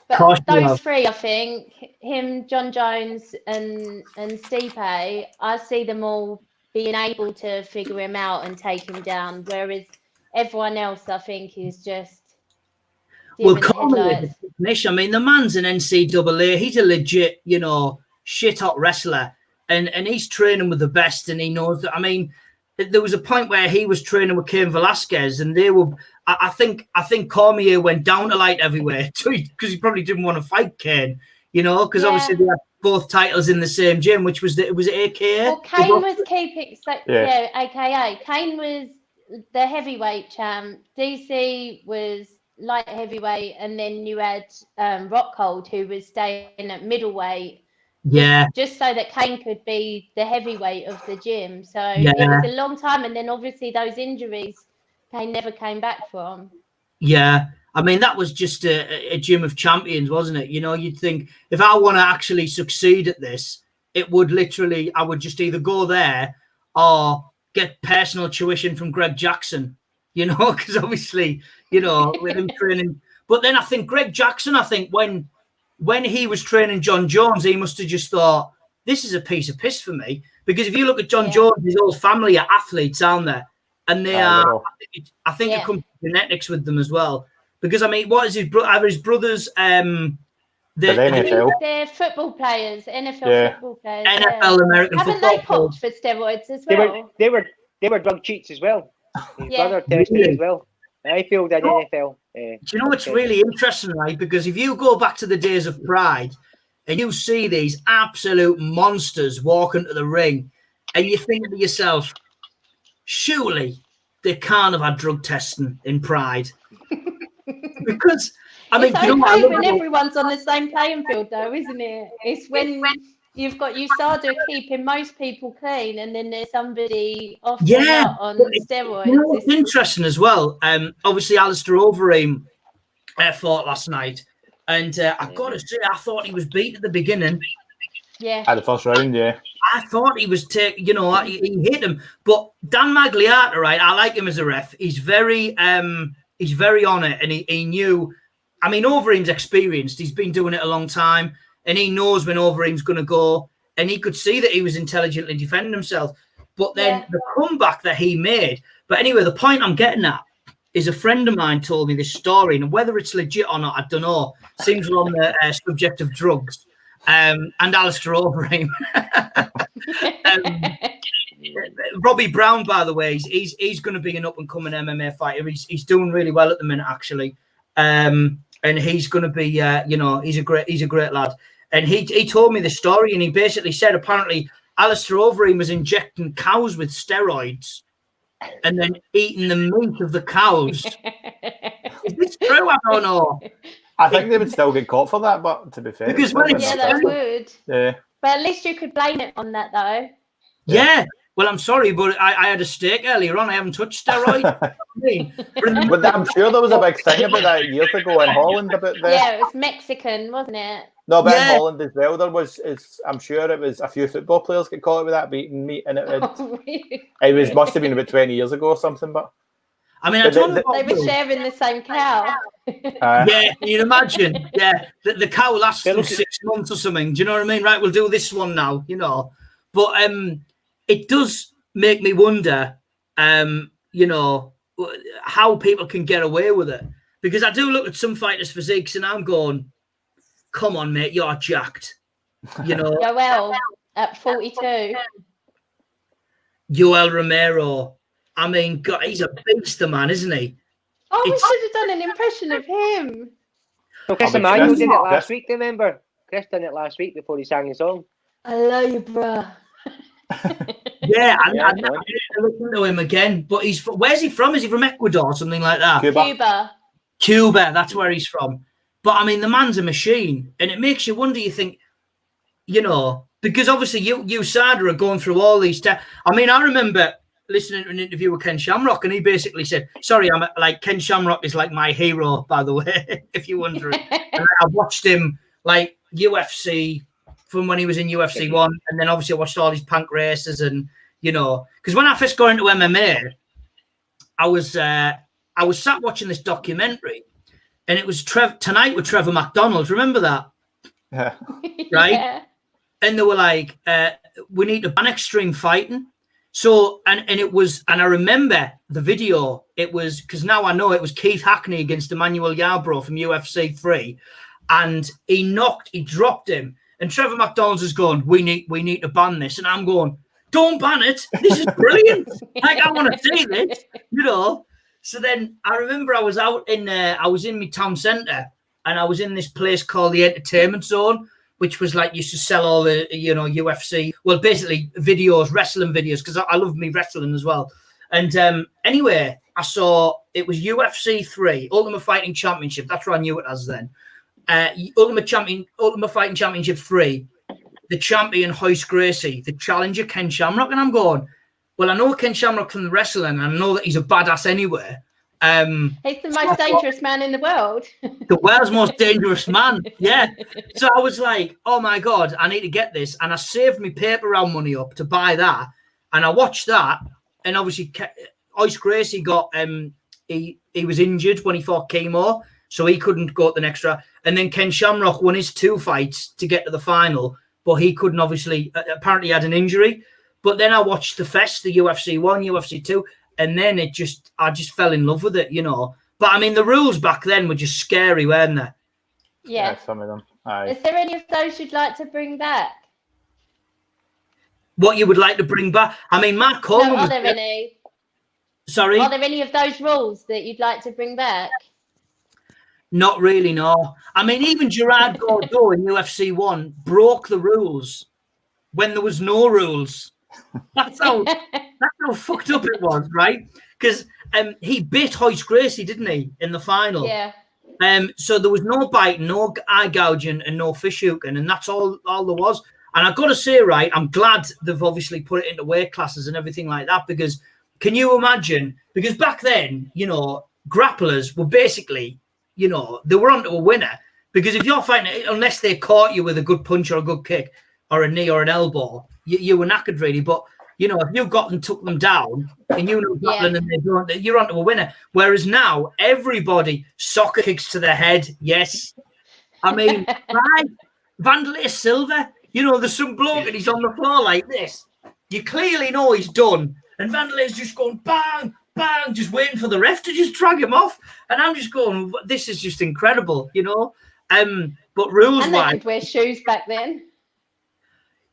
But those three, I think, him, John Jones and Stipe, I see them all being able to figure him out and take him down, whereas everyone else, I think, is just... Well, I mean, the man's an NCAA. He's a legit, shit-hot wrestler. And he's training with the best, and he knows that. I mean, there was a point where he was training with Cain Velasquez, and they were... I think Cormier went down to light heavyweight because he probably didn't want to fight Cain, because obviously they had both titles in the same gym, which was it AKA? Well, Cain was keeping... AKA. Cain was the heavyweight champ. DC was... light heavyweight, and then you had Rockhold, who was staying at middleweight, just so that Cain could be the heavyweight of the gym. So it was a long time, and then obviously those injuries Cain never came back from. I mean, that was just a gym of champions, wasn't it? You'd think if I want to actually succeed at this, it would literally, I would just either go there or get personal tuition from Greg Jackson, because obviously, with him training. But then I think Greg Jackson, when he was training John Jones, he must have just thought, this is a piece of piss for me. Because if you look at John Jones, his whole family are athletes, aren't there? And they are, I think it comes to genetics with them as well. Because I mean, what is his brothers? The NFL. They're football players, NFL Yeah. football players. NFL American Haven't football they popped for steroids as They well? were drug cheats as well. His Yeah. brother tested as well. I feel that NFL. Do you know what's really interesting, right? Because if you go back to the days of Pride and you see these absolute monsters walk into the ring, and you think to yourself, surely they can't have had drug testing in Pride. Because I mean, It's you know, okay when everyone's on the same playing field, though, isn't it? It's when you've got USADA keeping most people clean, and then there's somebody off and out on steroids. You know what's interesting as well? Obviously, Alistair Overeem fought last night, and I've got to say, I thought he was beat at the beginning. Yeah. At the first round, yeah. I thought he was he hit him, but Dan Magliata, right? I like him as a ref. He's very on it, and he knew. I mean, Overeem's experienced. He's been doing it a long time, and he knows when Overeem's going to go. And he could see that he was intelligently defending himself. But then the comeback that he made. But anyway, the point I'm getting at is a friend of mine told me this story, and whether it's legit or not, I don't know. Seems we're on the subject of drugs and Alistair Overeem. Robbie Brown, by the way, he's going to be an up and coming MMA fighter. He's doing really well at the minute, actually. And he's going to be, he's a great lad. And he told me the story, and he basically said apparently Alistair Overeem was injecting cows with steroids and then eating the meat of the cows. Is this true? I don't know. I think they would still get caught for that, but to be fair, because when Yeah, they would. yeah. But at least you could blame it on that, though. Yeah. Well, I'm sorry, but I had a steak earlier on. I haven't touched steroids. But I'm sure there was a big thing about that years ago in Holland about that. Yeah, it was Mexican, wasn't it? No, but in Holland as well, I'm sure it was a few football players get caught with that eating meat, and it must have been about 20 years ago or something. But I mean, they were sharing the same cow. Yeah, can you imagine? Yeah, the cow lasts 6 months or something. Do you know what I mean? Right, we'll do this one now, you know. But it does make me wonder, how people can get away with it. Because I do look at some fighters' physiques and I'm going, come on, mate, you're jacked. You know. Yoel at 42. Yoel Romero. I mean, God, he's a beast, the man, isn't he? Oh, we should have done an impression of him. So Chris Emmanuel did it last week, remember? Chris done it last week before he sang the song. I love you, bruh. Yeah, I listened to him again. But where's he from? Is he from Ecuador or something like that? Cuba, that's where he's from. But I mean, the man's a machine, and it makes you wonder. You think, because obviously you Sada are going through all these. I mean, I remember listening to an interview with Ken Shamrock, and he basically said, "Sorry, Ken Shamrock is like my hero, by the way, if you're wondering." And I watched him like UFC from when he was in UFC 1, and then obviously I watched all these punk races, and because when I first got into MMA, I was sat watching this documentary, and it was Tonight with Trevor McDonald. Remember that? Yeah. Right? Yeah. And they were like, we need to ban extreme fighting. So, and it was, and I remember the video, it was, because now I know it was Keith Hackney against Emmanuel Yarbrough from UFC 3, and he dropped him. And Trevor McDonald's is going, we need to ban this. And I'm going, don't ban it. This is brilliant. Like, I want to see this, So then I remember I was in my town centre, and I was in this place called the Entertainment Zone, which was like, used to sell all the, UFC, well, basically videos, wrestling videos, because I love me wrestling as well. And anyway, I saw it was UFC 3, Ultimate Fighting Championship. That's what I knew it as then. Ultimate Fighting Championship 3, the champion Hoist Gracie, the challenger Ken Shamrock, and I'm going, well, I know Ken Shamrock from the wrestling, and I know that he's a badass anyway. He's the most dangerous man in the world. The world's most dangerous man, yeah. So I was like, oh my God, I need to get this, and I saved my paper round money up to buy that, and I watched that, and obviously Hoist Gracie got he was injured when he fought chemo, so he couldn't go at the next round. And then Ken Shamrock won his 2 fights to get to the final, but he couldn't obviously, apparently had an injury. But then I watched the UFC 1, UFC 2, and then I just fell in love with it, But I mean, the rules back then were just scary, weren't they? Yeah. Some of them. Aye. Is there any of those you'd like to bring back? What you would like to bring back? I mean, Mark Coleman. No, are there any? Sorry? Are there any of those rules that you'd like to bring back? Not really, no. I mean, even Gerard Gordeau in UFC 1 broke the rules when there was no rules. That's how fucked up it was, right? Because he bit Hoyce Gracie, didn't he, in the final? Yeah. So there was no biting, no eye gouging, and no fish hooking, and that's all there was. And I've got to say, right, I'm glad they've obviously put it into weight classes and everything like that, because can you imagine? Because back then, you know, grapplers were basically, you know, they were onto a winner. Because if you're fighting, unless they caught you with a good punch or a good kick or a knee or an elbow, you were knackered really. But, you know, if you've got and took them down and you know grappling and they don't, you're onto a winner. Whereas now, everybody, soccer kicks to the head, yes. I mean, right? Vanderlei Silva, you know, there's some bloke and he's on the floor like this. You clearly know he's done. And Vanderlei's just going bang, bang, just waiting for the ref to just drag him off. And I'm just going, this is just incredible, you know. But rules-wise... And they could wear shoes back then.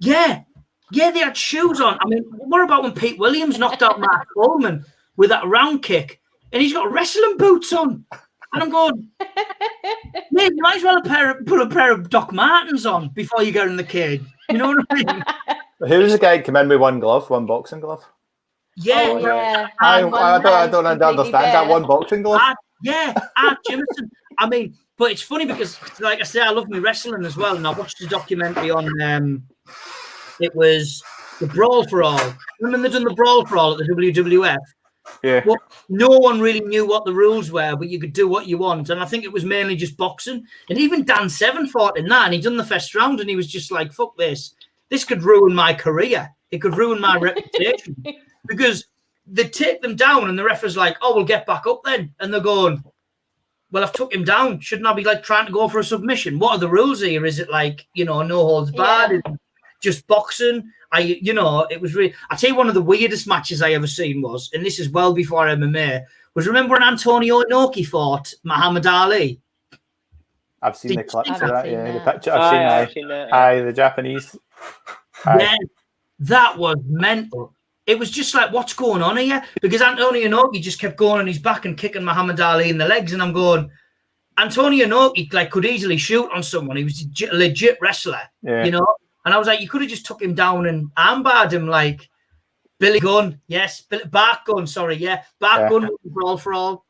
Yeah. Yeah, they had shoes on. I mean, what about when Pete Williams knocked out Mark Coleman with that round kick and he's got wrestling boots on? And I'm going, mate, you might as well put a pair of Doc Martens on before you get in the cage. You know what I mean? Who was the guy who came in with one boxing glove? Yeah. Oh, yeah. I don't understand that one boxing glove. Art Jimison. I mean, but it's funny because, like I say, I love me wrestling as well. And I watched a documentary on, it was the Brawl for All. Remember they done the Brawl for All at the WWF? Yeah. Well, no one really knew what the rules were, but you could do what you want. And I think it was mainly just boxing. And even Dan Severn fought in that, and he done the first round, and he was just like, fuck this. This could ruin my career. It could ruin my reputation. Because they take them down, and the ref is like, oh, we'll get back up then. And they're going, well, I've took him down. Shouldn't I be like trying to go for a submission? What are the rules here? Is it like, you know, no holds barred? Is it just boxing? You know, it was really... I tell you, one of the weirdest matches I ever seen was, and this is well before MMA, was remember when Antonio Inoki fought Muhammad Ali? I've seen the clips of that, yeah. that. The picture, I've seen that. Aye, the Japanese. Aye. Yeah, that was mental. It was just like, what's going on here? Because Antonio Inoki just kept going on his back and kicking Muhammad Ali in the legs, and I'm going, Antonio Inoki like could easily shoot on someone. He was a legit wrestler, you know? And I was like, you could have just took him down and armbarred him like Billy Gunn. Yes. Bart Gunn, sorry. Yeah. Bart Gunn, Brawl for All.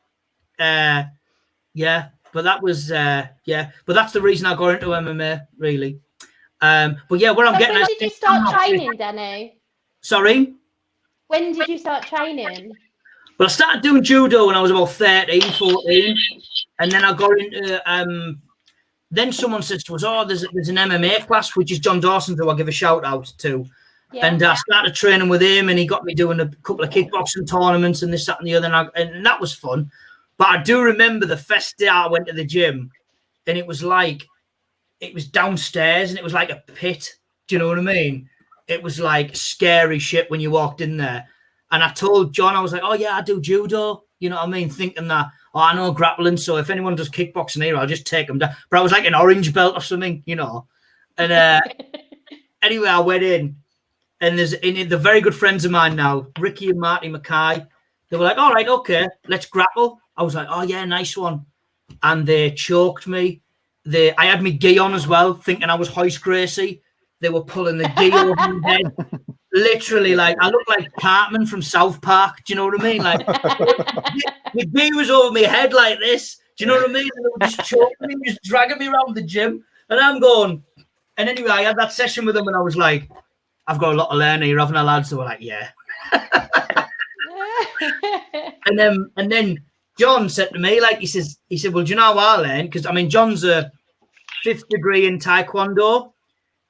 Yeah. But that was, But that's the reason I got into MMA, really. But yeah, where I'm getting... When did you start training, Danny? Sorry? When did you start training? Well, I started doing judo when I was about 13, 14. And then I got into... Then someone says to us, oh, there's an MMA class, which is John Dawson, who I give a shout out to. Yeah. And I started training with him, and he got me doing a couple of kickboxing tournaments and this, that, and the other. And that was fun. But I do remember the first day I went to the gym, and it was downstairs, and it was like a pit. Do you know what I mean? It was like scary shit when you walked in there. And I told John, I was like, oh, yeah, I do judo. You know what I mean? Thinking that, oh, I know grappling, so if anyone does kickboxing here, I'll just take them down. But I was like an orange belt or something, you know. And anyway, I went in, and they're very good friends of mine now, Ricky and Marty Mackay. They were like, all right, okay, let's grapple. I was like, oh, yeah, nice one. And they choked me. I had my gi on as well, thinking I was Hoyce Gracie. They were pulling the gi over my head. Literally, like, I look like Cartman from South Park. Do you know what I mean? Like, the gi was over my head like this. Do you know what I mean? And they were just choking me, just dragging me around the gym. And I'm going... And anyway, I had that session with them, and I was like, I've got a lot to learn here, haven't I, lads? They were like, yeah. and then John said to me, like, he said, well, do you know how I learned? Because, I mean, John's a 5th degree in Taekwondo.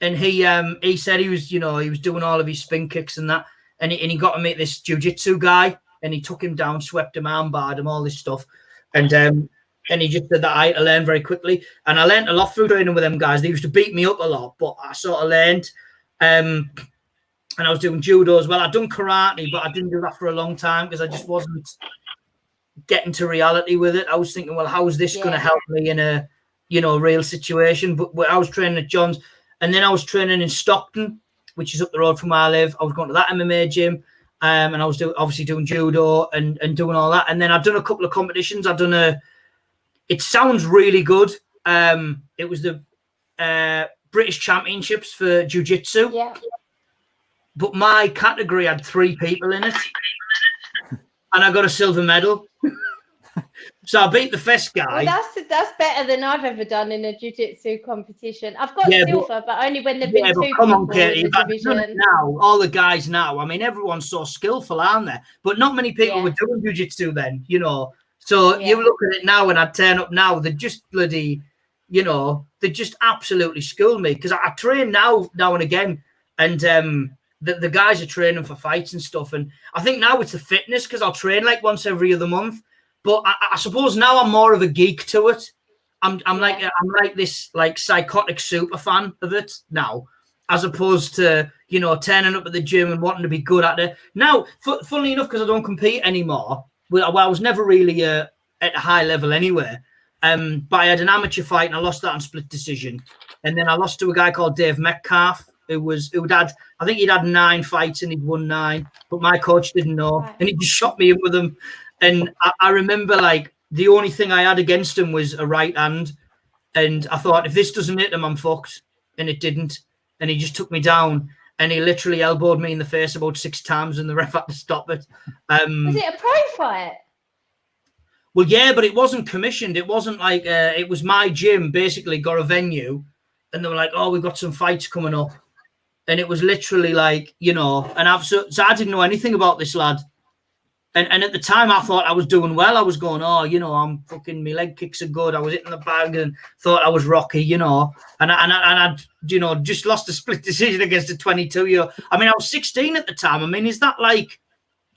And he said he was doing all of his spin kicks and that. And he got to meet this jiu-jitsu guy, and he took him down, swept him, armbarred him, all this stuff. And he just said that I had to learn very quickly. And I learned a lot through training with them guys. They used to beat me up a lot, but I sort of learned. And I was doing judo as well. I'd done karate, but I didn't do that for a long time because I just wasn't getting to reality with it. I was thinking, well, how is this going to help me in a, you know, real situation? But I was training at John's, and then I was training in Stockton, which is up the road from where I live. I was going to that MMA gym, and I was obviously doing judo and doing all that. And then I've done a couple of competitions. I've done it sounds really good. It was the British Championships for Jiu-Jitsu. Yeah. But my category had 3 people in it. And I got a silver medal. So I beat the first guy. Well, that's better than I've ever done in a jiu-jitsu competition. I've got silver, but only when there've been 2 people in the division. Now, all the guys now, I mean, everyone's so skillful, aren't they? But not many people were doing jiu-jitsu then, you know. So you look at it now, and I turn up now, they're just bloody, you know, they just absolutely school me. Because I train now and again, and the guys are training for fights and stuff. And I think now it's the fitness, because I'll train like once every other month. But I suppose now I'm more of a geek to it. I'm like this like psychotic super fan of it now, as opposed to, you know, turning up at the gym and wanting to be good at it. Now, funnily enough, because I don't compete anymore, well, I was never really at a high level anyway. But I had an amateur fight and I lost that on split decision. And then I lost to a guy called Dave Metcalf, I think he'd had 9 fights and he'd won 9, but my coach didn't know, and he just shot me in with them. And I remember, like, the only thing I had against him was a right hand, and I thought, if this doesn't hit him, I'm fucked. And it didn't, and he just took me down, and he literally elbowed me in the face about 6 times, and the ref had to stop it. Was it a pro fight? Well, yeah, but it wasn't commissioned. It wasn't like it was my gym basically got a venue, and they were like, "Oh, we've got some fights coming up," and it was literally like, you know, and so I didn't know anything about this lad. And at the time, I thought I was doing well. I was going, oh, you know, I'm fucking, my leg kicks are good. I was hitting the bag and thought I was Rocky, you know. And I'd, you know, just lost a split decision against a 22-year-old. I mean, I was 16 at the time. I mean, is that like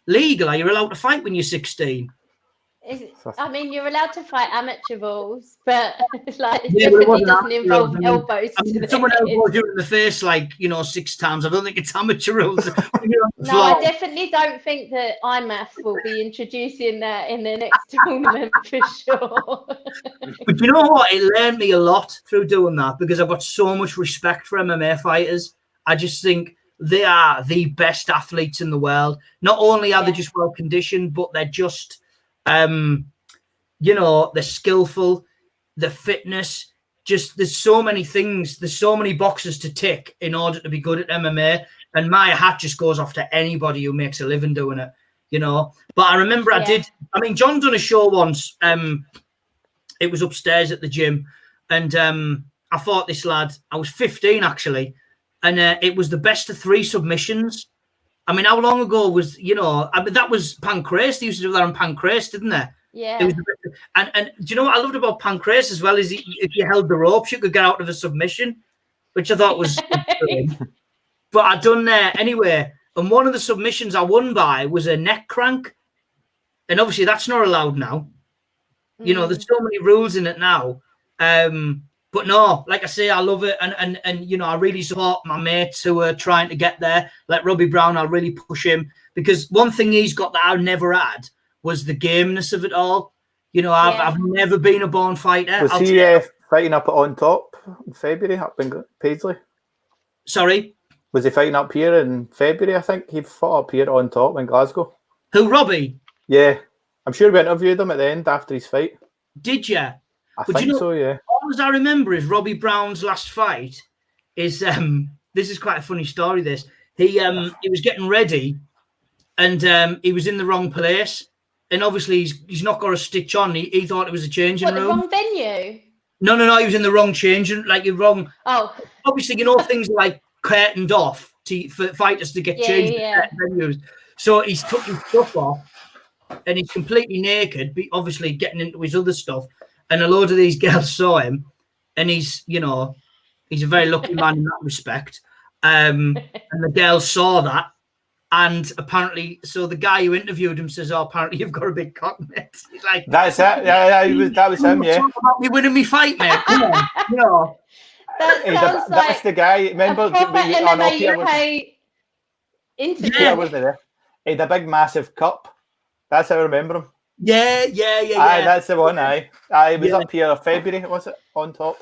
legal? Are you allowed to fight when you're 16? I mean, you're allowed to fight amateur rules, but it's like it Yeah, definitely doesn't involve elbows. I mean, if someone elbows you in the face, like, you know, 6 times, I don't think it's amateur rules. No, I definitely don't think that IMAF will be introducing that in the next tournament for sure. But you know what? It learned me a lot through doing that, because I've got so much respect for MMA fighters. I just think they are the best athletes in the world. Not only are they just well conditioned, but they're just, you know, they're skillful, the fitness. Just there's so many things, there's so many boxes to tick in order to be good at MMA. And my hat just goes off to anybody who makes a living doing it, you know. But I remember I mean, John done a show once. It was upstairs at the gym. And I fought this lad. I was 15, actually. And it was the best of 3 submissions. I mean, how long ago was, you know, I mean, that was Pancrase. They used to do that on Pancrase, didn't they? Yeah. It was and do you know what I loved about Pancrase as well? Is if you held the ropes, you could get out of a submission, which I thought was But I done there anyway. And one of the submissions I won by was a neck crank. And obviously that's not allowed now. You know, there's so many rules in it now. But no, like I say, I love it. And you know, I really support my mates who are trying to get there. Like Robbie Brown, I'll really push him. Because one thing he's got that I never had was the gameness of it all. You know, I've never been a born fighter. Was he fighting up at On Top in February up in Paisley? Sorry? Was he fighting up here in February? I think he fought up here On Top in Glasgow. Who, Robbie? Yeah. I'm sure we interviewed him at the end after his fight. Did you? I think so, yeah. All I remember is Robbie Brown's last fight is, this is quite a funny story, this. He was getting ready and he was in the wrong place. And obviously he's not got a stitch on. He thought it was a changing room. The wrong venue? No, he was in the wrong changing, like you're wrong. Oh. Obviously, you know, things like curtained off for fighters to get changed in venues. So he's took his stuff off and he's completely naked, obviously getting into his other stuff. And a load of these girls saw him and he's, you know, he's a very lucky man in that respect. And the girls saw that. And apparently, so the guy who interviewed him says, "Oh, apparently you've got a big cock, mate." He's like, "That's it. Yeah, that was him. Yeah, about me winning me fight, mate. Come on, you know." That's the guy. Remember? MMA interview. Yeah, wasn't there? He had a big, massive cup. That's how I remember him. Aye, that's the one. Aye, he was up here in February. Was it on top?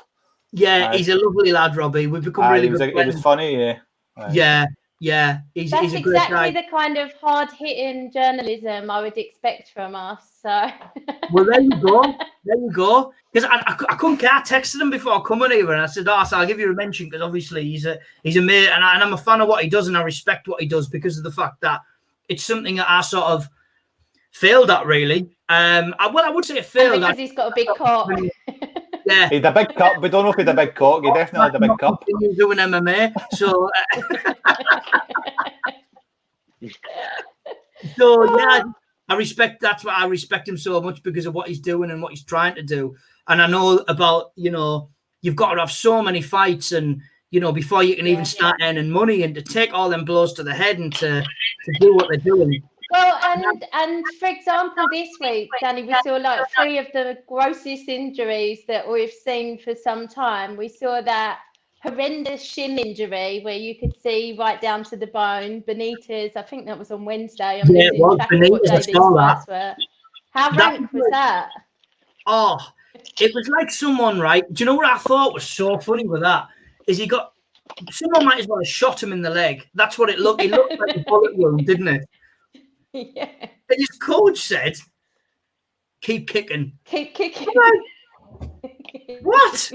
Yeah, he's a lovely lad, Robbie. We've become really good friends. He was funny. Yeah. He's That's a great exactly guy. the kind of hard-hitting journalism I would expect from us. So. Well, there you go. Because I couldn't care. I texted him before coming here, and I said, so I'll give you a mention because obviously he's a mate, and I'm a fan of what he does, and I respect what he does because of the fact that it's something that I sort of failed at, really. I would say it failed because he's got a big cock. Yeah, he's a big cup. We don't know if he's a big cock. He definitely had a big cup. He's doing MMA, so. So yeah, I respect. That's why I respect him so much because of what he's doing and what he's trying to do. And I know about you've got to have so many fights, and before you can even start earning money, and to take all them blows to the head and to do what they're doing. Well, and for example, this week, Danny, we saw like 3 of the grossest injuries that we've seen for some time. We saw that horrendous shin injury where you could see right down to the bone. Benitez, I think that was on Wednesday. I'm losing track of what day these fights were. How rank was that? Oh, it was like someone, right? Do you know what I thought was so funny with that? Is someone might as well have shot him in the leg. That's what it looked. It looked like a bullet wound, didn't it? Yeah. And his coach said, "Keep kicking." Keep kicking. What?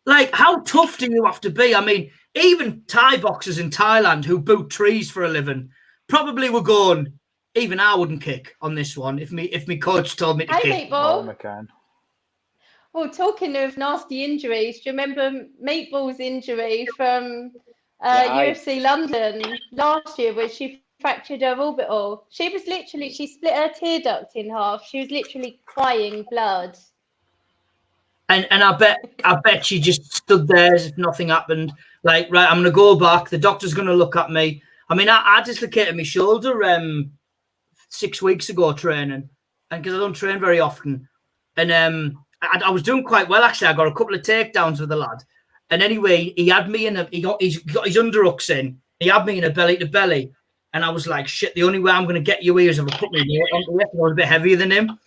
Like, how tough do you have to be? I mean, even Thai boxers in Thailand who boot trees for a living probably were going, even I wouldn't kick on this one if me coach told me to kick. Meatball. Well, talking of nasty injuries, do you remember Meatball's injury from UFC London last year where she fractured her orbital? She split her tear duct in half. She was literally crying blood. And I bet she just stood there as if nothing happened. Like, right, I'm going to go back. The doctor's going to look at me. I mean, I dislocated my shoulder 6 weeks ago training, and because I don't train very often. And I was doing quite well, actually. I got a couple of takedowns with the lad. And anyway, he had me he's got his underhooks in. He had me in a belly-to-belly. And I was like, shit, the only way I'm going to get you here is if I put me onto it. I was a bit heavier than him.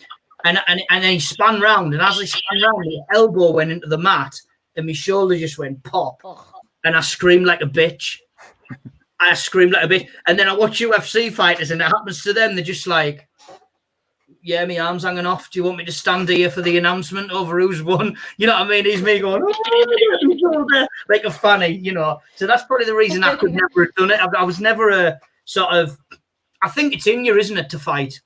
And then he spun round, and as he spun round, his elbow went into the mat, and my shoulder just went pop, and I screamed like a bitch. And then I watch UFC fighters, and it happens to them. They're just like, "Yeah, my arm's hanging off. Do you want me to stand here for the announcement over who's won?" You know what I mean? He's me going, "Oh, like a fanny," So that's probably the reason I could never have done it. I was never a sort of. I think it's in you, isn't it, to fight?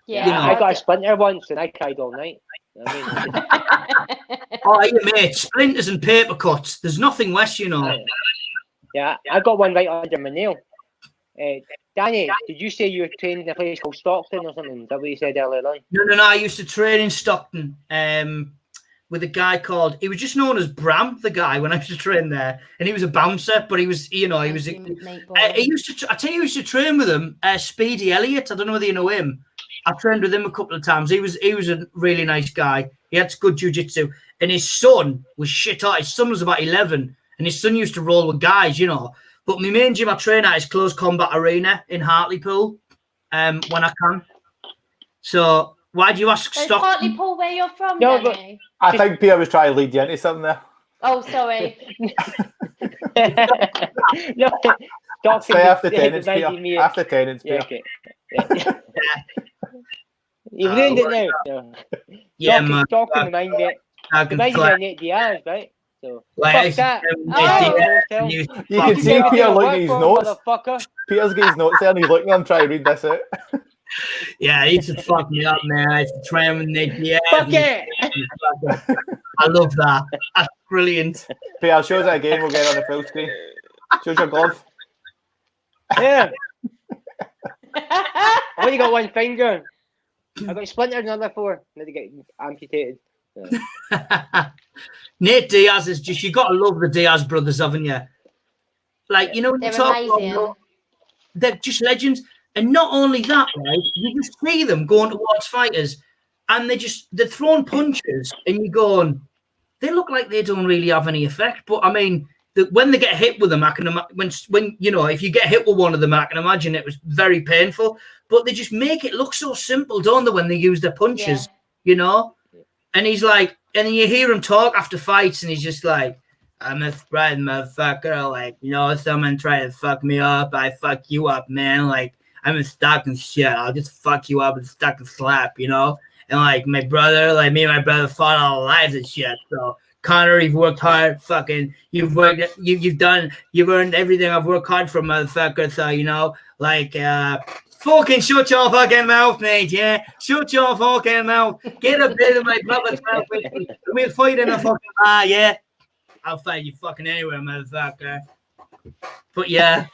Yeah, I got a splinter once and I cried all night. Oh, yeah, mate, splinters and paper cuts. There's nothing worse, Yeah, I got one right under my nail. Danny, did you say you were trained in a place called Stockton or something? Is that what you said earlier on? No. I used to train in Stockton with a guy called, he was just known as Bram, the guy, when I used to train there. And he was a bouncer, but he was, he used to, I tell you, he used to train with him, Speedy Elliott. I don't know whether you know him. I trained with him a couple of times. He was a really nice guy. He had good jiu-jitsu. And his son was shit hot. His son was about 11. And his son used to roll with guys, But my main gym I train at is Close Combat Arena in Hartlepool when I can. So why do you ask Stockton? Hartlepool where you're from, Danny? I think Peter was trying to lead you into something there. Oh, sorry. No, Stay after tenants, Peter. After tenants, Peter. Okay. You've ruined it now. Yeah, man. Talking remind me of Nate Diaz, right? So, like, fuck that. You can see Peter looking at his notes. Peter's got his notes there and he's looking at him trying to read this out. Yeah, he used to fuck me up, man. I used to train with Nate Diaz. Fuck it! I love that. That's brilliant. Peter, show us that again. We'll get it on the full screen. Show us your glove. Yeah. I only got one finger. I got splintered in another 4. Need to get amputated. Yeah. Nate Diaz is just, you got to love the Diaz brothers, haven't you? Like, when you talk about, they're just legends. And not only that, right? You just see them going towards fighters and they're throwing punches and you're going, they look like they don't really have any effect. But I mean, when they get hit with them, I can when you know, if you get hit with one of them, I can imagine it was very painful. But they just make it look so simple, don't they, when they use their punches, you know? And he's like, and then you hear him talk after fights, and he's just like, I'm a threat, motherfucker. Like, you know, if someone try to fuck me up, I fuck you up, man. Like, I'm a stock and shit. I'll just fuck you up and stock and slap, you know? And like my brother, like me and my brother fought all our lives and shit. So Connor, you've worked hard, fucking, you've earned everything I've worked hard for, motherfucker. So, you know, like, fucking shut your fucking mouth, mate, yeah? Shut your fucking mouth. Get a bit of my brother's mouth with me. We'll fight in a fucking bar, yeah? I'll fight you fucking anywhere, motherfucker. But yeah.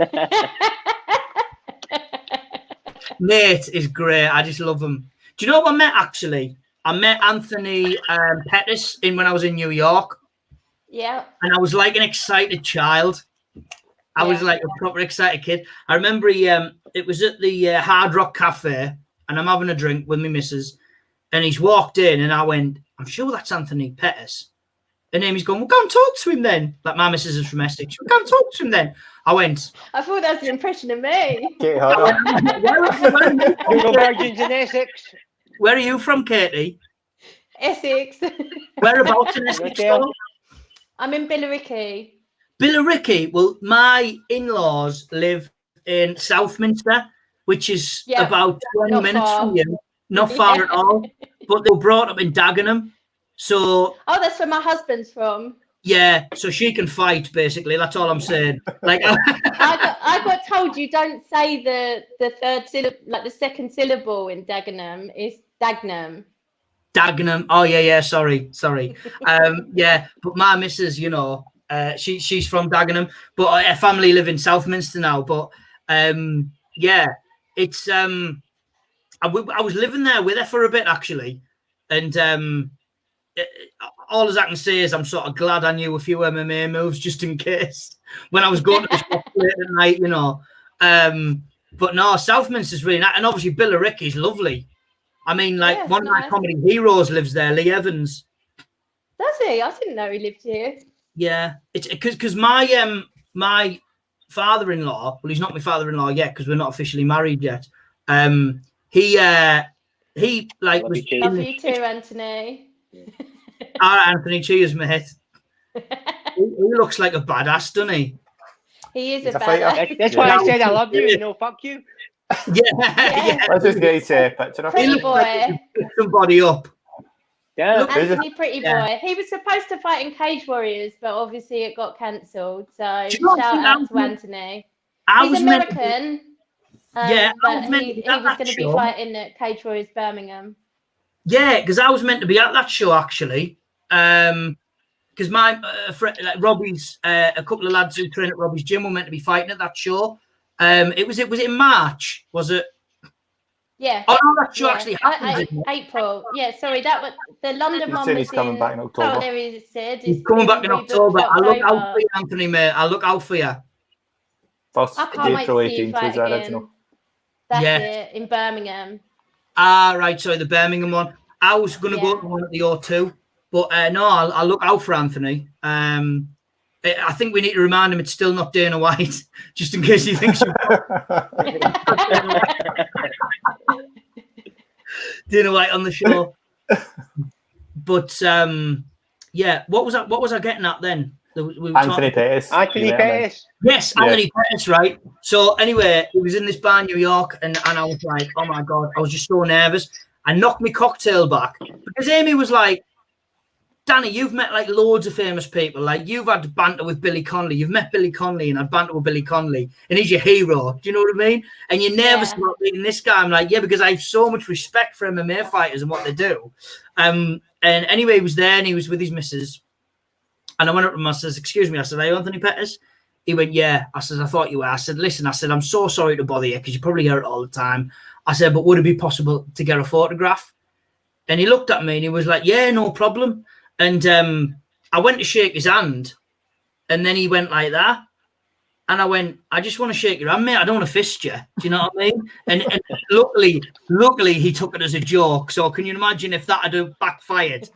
Nate is great. I just love him. Do you know what I met, actually? I met Anthony Pettis when I was in New York. Yeah. And I was like an excited child. I was like a proper excited kid. I remember it was at the Hard Rock Cafe, and I'm having a drink with my missus, and he's walked in, and I went, I'm sure that's Anthony Pettis. And Amy's going, well, go and talk to him then. Like, my missus is from Essex. Well, go and talk to him then. I went. I thought that was an impression of me. Where are you from, Katie? Essex. Whereabouts in Essex? I'm in Billericay. Billericay. Well, my in-laws live in Southminster, which is about 20 minutes from you. Not far at all. But they were brought up in Dagenham. So, that's where my husband's from. Yeah, so she can fight, basically. That's all I'm saying. Like, I got told you don't say the third syllable, like the second syllable in Dagenham is Dagenham. Dagenham. Oh yeah. Sorry. Yeah, but my missus, you know, she's from Dagenham, but her family live in Southminster now. But yeah, it's I was living there with her for a bit, actually, and all as I can say is I'm sort of glad I knew a few MMA moves just in case when I was going to the shop late at night, you know. But no, Southminster's really nice, and obviously Billericay's lovely. I mean, like, one of my comedy heroes lives there, Lee Evans. Does he? I didn't know he lived here. Yeah, it's because my my father-in-law, well, he's not my father-in-law yet because we're not officially married yet. He like was. Love you too, Anthony. All right, Anthony, cheers, mate. He looks like a badass, doesn't he? He is a badass. That's why I said I love you, no, fuck you. Yeah. Let's just get a picture of Pretty boy. Like somebody up. Yeah. Anthony, pretty boy. He was supposed to fight in Cage Warriors, but obviously it got cancelled. So shout out to Anthony. He's American. But he was going to be fighting at Cage Warriors Birmingham. Yeah, because I was meant to be at that show, actually. Because my friend, like Robbie's, a couple of lads who train at Robbie's gym were meant to be fighting at that show. Was it in March? Was it? Yeah. Oh no, that show actually happened. April. Yeah, sorry, that was the London one. He's coming back in October. Oh, there he said. He's coming back in October. I'll look out for you, Anthony, mate. I'll look out for you. First April 18th is the original. That's it, in Birmingham. Ah, right. Sorry, the Birmingham one. I was going to go to one at the O2, but no, I'll look out for Anthony. I think we need to remind him it's still not Dana White, just in case he thinks Dana White on the show. But yeah, what was I getting at then? Anthony Pettis. Anthony Pettis. Yes, Anthony Pettis, right? So anyway, it was in this bar in New York, and I was like, oh my God, I was just so nervous. I knocked my cocktail back because Amy was like, Danny, you've met like loads of famous people. Like, you've had banter with Billy Connolly. You've met Billy Connolly and had banter with Billy Connolly, and he's your hero. Do you know what I mean? And you're nervous about meeting this guy. I'm like, yeah, because I have so much respect for MMA fighters and what they do. And anyway, he was there and he was with his missus. And I went up to him, I says, excuse me. I said, are you Anthony Pettis? He went, yeah. I said, I thought you were. I said, listen, I'm so sorry to bother you because you probably hear it all the time. I said, but would it be possible to get a photograph? And he looked at me and he was like, yeah, no problem. And I went to shake his hand and then he went like that. And I went, I just want to shake your hand, mate. I don't want to fist you. Do you know what I mean? And luckily he took it as a joke. So can you imagine if that had backfired?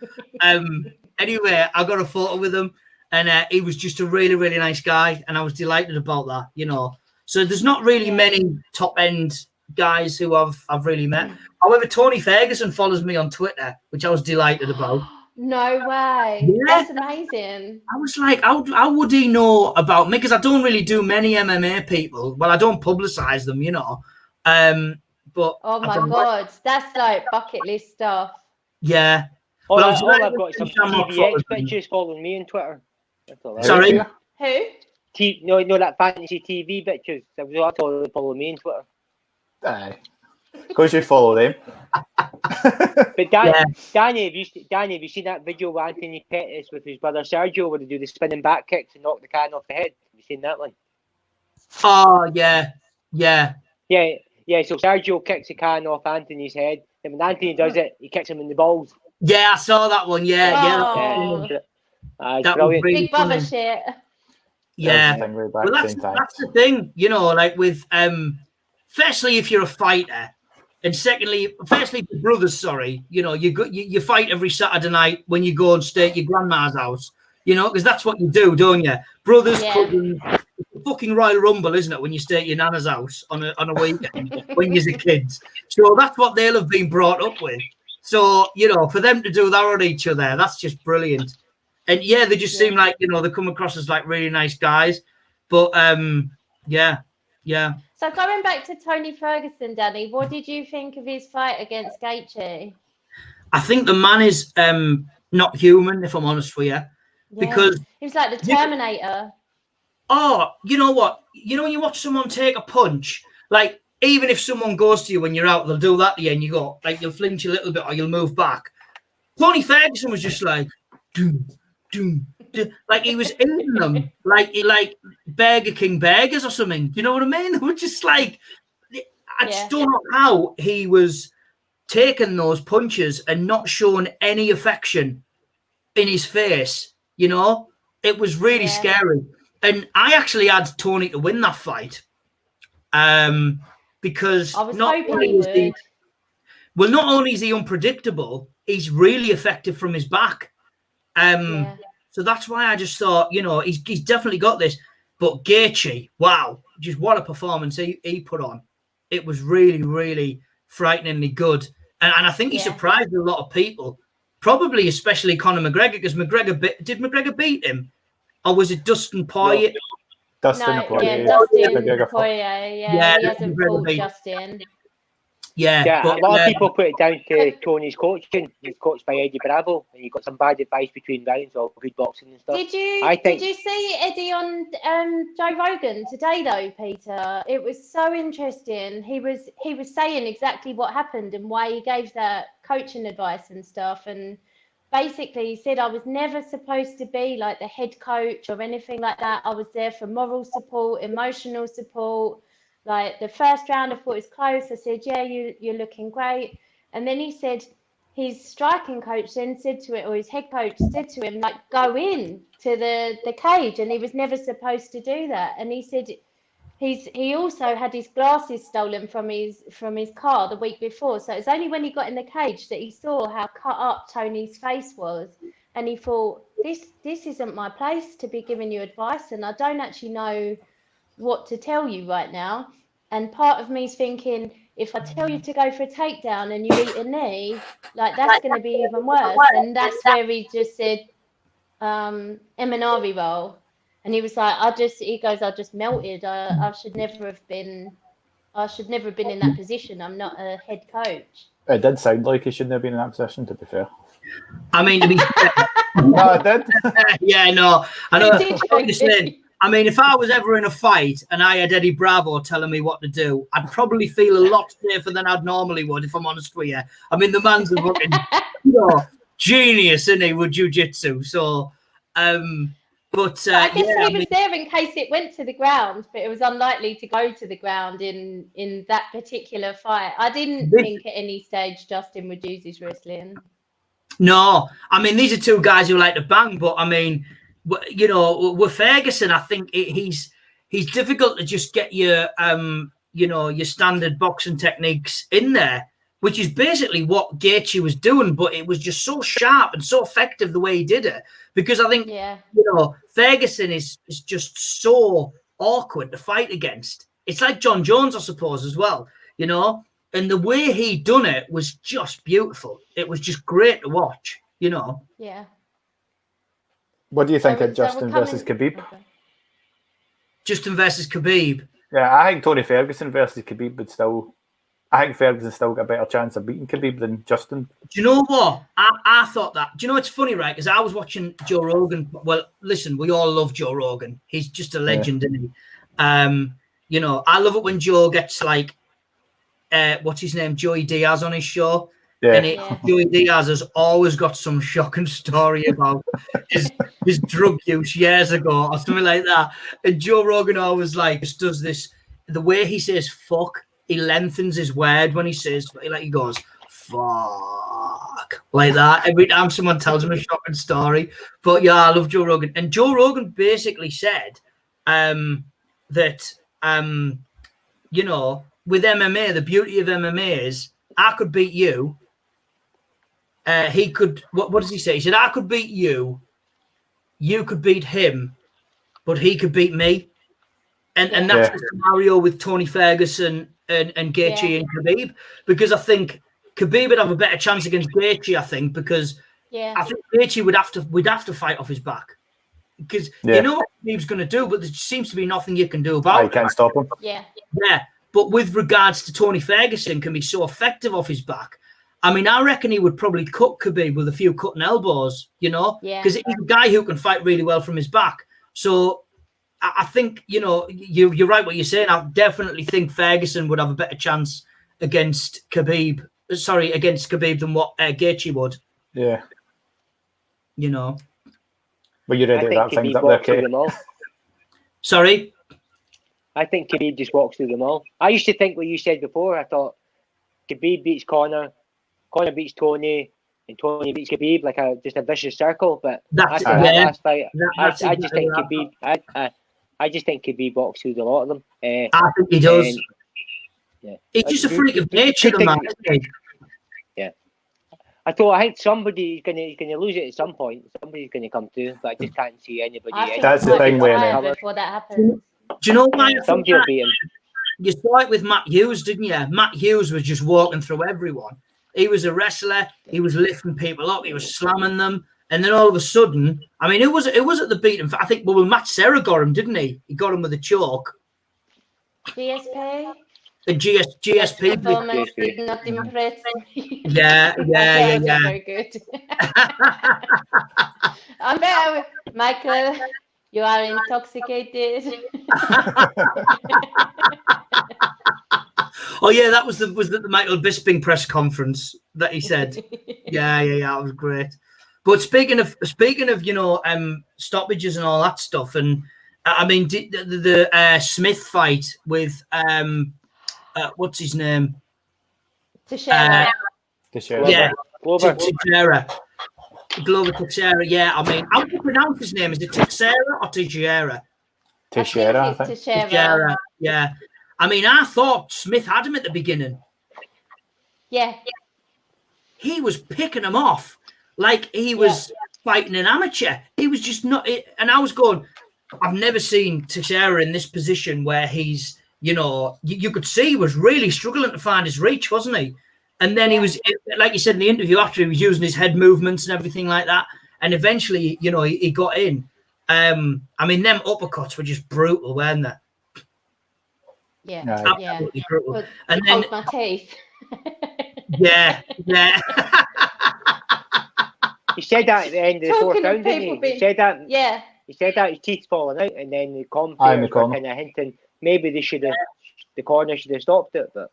Anyway, I got a photo with him and he was just a really, really nice guy, and I was delighted about that, you know. So there's not really many top end guys who I've really met. However, Tony Ferguson follows me on Twitter, which I was delighted about. No way. Yeah. That's amazing. I was like, how would he know about me? Because I don't really do many MMA people. Well, I don't publicize them, you know. But oh my God, that's like bucket list stuff. Yeah. Well, I've got some TVX bitches following me on Twitter. Sorry? Who? No, that fantasy TV bitches. That was all following me on Twitter. Aye. Because you follow them. But Danny, have you seen that video with Anthony Pettis with his brother Sergio where they do the spinning back kicks and knock the can off the head? Have you seen that one? Oh, yeah. Yeah. So Sergio kicks the can off Anthony's head, and when Anthony does it, he kicks him in the balls. Yeah, I saw that one. Yeah. That was really Big brother funny. shit. Yeah. Well, that's the thing, you know, like with firstly, if you're a fighter, and firstly, if you're brothers, you know, you fight every Saturday night when you go and stay at your grandma's house, you know, because that's what you do, don't you? Brothers, cousins, fucking Royal Rumble, isn't it? When you stay at your nana's house on a weekend when you're a kid. So that's what they'll have been brought up with. So, you know, for them to do that on each other, that's just brilliant. And yeah, they just seem like, you know, they come across as like really nice guys. But yeah. So going back to Tony Ferguson, Danny, what did you think of his fight against Gaethje? I think the man is not human, if I'm honest with you. Because he was like the Terminator. Oh, you know what? You know when you watch someone take a punch, like even if someone goes to you when you're out, they'll do that to you and you go, like you'll flinch a little bit or you'll move back. Tony Ferguson was just like, doom, doom, doom. Like he was eating them like Burger King burgers or something. Do you know what I mean? They were just like, I just don't know how he was taking those punches and not showing any affection in his face. You know, it was really scary. And I actually had Tony to win that fight because I was hoping he would. Well, not only is he unpredictable, he's really effective from his back. So that's why I just thought, you know, he's definitely got this. But Gaethje, wow, just what a performance he put on. It was really, really frighteningly good. And I think he surprised a lot of people, probably especially Conor McGregor, because did McGregor beat him? Or was it Dustin Poirier? Dustin Poirier. Yeah, he hasn't fought Justin. Yeah, but, a lot of people put it down to Tony's coaching. He's coached by Eddie Bravo, and he got some bad advice between rounds of good boxing and stuff. Did you see Eddie on Joe Rogan today though, Peter? It was so interesting. He was saying exactly what happened and why he gave that coaching advice and stuff. And basically, he said, I was never supposed to be like the head coach or anything like that. I was there for moral support, emotional support. Like the first round, I thought it was close. I said, yeah, you're looking great. And then he said his striking coach then said to it, or his head coach said to him, like, go in to the cage. And he was never supposed to do that. And he said he also had his glasses stolen from his car the week before. So it's only when he got in the cage that he saw how cut up Tony's face was. And he thought, this isn't my place to be giving you advice. And I don't actually know what to tell you right now. And part of me is thinking, if I tell you to go for a takedown and you eat a knee, like that's going to be even worse. And that's where he just said Eminari roll. And he was like, I just melted. I should never have been in that position. I'm not a head coach. It did sound like he shouldn't have been in that position, to be fair. I mean, to be no, it did. Yeah, no, I know. I mean, if I was ever in a fight and I had Eddie Bravo telling me what to do, I'd probably feel a lot safer than I'd normally would, if I'm honest with you. I mean, the man's a fucking genius, isn't he, with jiu-jitsu? So, but I guess he was there in case it went to the ground, but it was unlikely to go to the ground in that particular fight. I didn't think at any stage Justin would use his wrestling. No, I mean, these are two guys who like to bang, but I mean, you know, with Ferguson, I think he's difficult to just get your, you know, your standard boxing techniques in there which is basically what Gaethje was doing, but it was just so sharp and so effective the way he did it. Because I think, Ferguson is just so awkward to fight against. It's like John Jones, I suppose, as well, and the way he done it was just beautiful. It was just great to watch, Yeah. What do you think of Justin versus Khabib? Okay. Justin versus Khabib. Yeah, I think Tony Ferguson versus Khabib would still... I think Ferguson's still got a better chance of beating Khabib than Justin. Do you know what? I thought that. Do you know it's funny, right? Because I was watching Joe Rogan. Well, listen, we all love Joe Rogan. He's just a legend, isn't he? I love it when Joe gets like, what's his name? Joey Diaz on his show. Yeah. And Joey Diaz has always got some shocking story about his drug use years ago or something like that. And Joe Rogan always just does this. The way he says fuck, he lengthens his word when he says, he goes, fuck, like that. Every time someone tells him a shocking story. But yeah, I love Joe Rogan. And Joe Rogan basically said that, with MMA, the beauty of MMA is I could beat you. He could, what does he say? He said, I could beat you. You could beat him, but he could beat me. And that's the scenario with Tony Ferguson and Gaethje and Khabib, because I think Khabib would have a better chance against Gaethje. I think because I think Gaethje would have to fight off his back, because you know what Khabib's going to do, but there seems to be nothing you can do about it. You can't stop him. Yeah. But with regards to Tony Ferguson, can be so effective off his back. I mean, I reckon he would probably cut Khabib with a few cutting elbows, because he's a guy who can fight really well from his back. So I think, you're right what you're saying. I definitely think Ferguson would have a better chance against Khabib than what Gaethje would. Yeah. But you ready to wrap things up there, Kate? Sorry? I think Khabib just walks through them all. I used to think what you said before. I thought Khabib beats Conor beats Tony, and Tony beats Khabib, just a vicious circle. But that's last fight, I just think Khabib... I just think Khabib walks through a lot of them. I think he does. He's just a freak of nature, man. Yeah. I think somebody's gonna lose it at some point. Somebody's gonna come through, but I just can't see anybody. That's the thing before that happens. Do you know why? Somebody will beat him. You saw it with Matt Hughes, didn't you? Matt Hughes was just walking through everyone. He was a wrestler. He was lifting people up. He was slamming them. And then all of a sudden, I mean, it was at the beating. I think, Matt Serra got him, didn't he? He got him with a choke. GSP? The GSP. Performance did not impress me. Yeah. Very good. I'm better. Michael, you are intoxicated. Oh yeah, that was the Michael Bisping press conference that he said. Yeah, that was great. But speaking of stoppages and all that stuff, and I mean the Smith fight with what's his name? Teixeira. Yeah, Teixeira. Glover Teixeira. Yeah, I mean, how do you pronounce his name? Is it Teixeira or Teixeira? Teixeira, I think. Teixeira. Yeah. I mean, I thought Smith had him at the beginning. Yeah. He was picking him off like he was fighting an amateur. He was just not. And I was going, I've never seen Teixeira in this position where he's, you could see he was really struggling to find his reach, wasn't he? And then he was, like you said in the interview after, he was using his head movements and everything like that. And eventually, he got in. I mean, them uppercuts were just brutal, weren't they? Yeah, absolutely brutal. Well, and then my teeth. yeah. He said that at the end of the fourth round, didn't he? He said that. Yeah. He said that his teeth falling out, and then the commentators were kind of hinting maybe the corner should have stopped it, but.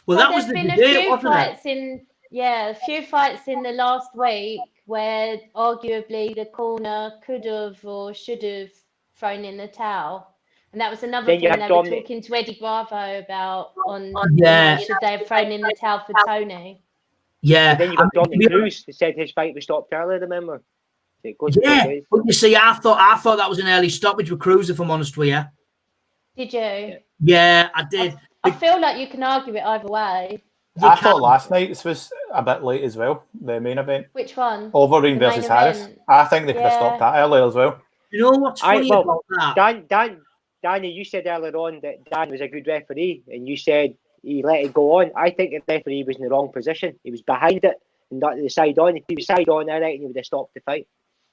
Well, that was the debate, wasn't it? A few fights in the last week where arguably the corner could have or should have thrown in the towel. And that was another thing they were talking to Eddie Bravo about should they have thrown in the towel for Tony? Yeah. And then you got Dominic Cruz who said his fight was stopped earlier, remember? But you see, I thought that was an early stoppage with Cruz, if I'm honest with you. Did you? Yeah, I did. I feel like you can argue it either way. I thought last night's was a bit late as well, the main event. Which one? Overeem versus Harris. I think they could have stopped that earlier as well. You know what's funny about that? Danny, you said earlier on that Dan was a good referee, and you said he let it go on. I think the referee was in the wrong position. He was behind it and not the side on. If he was side on, I reckon he would have stopped the fight,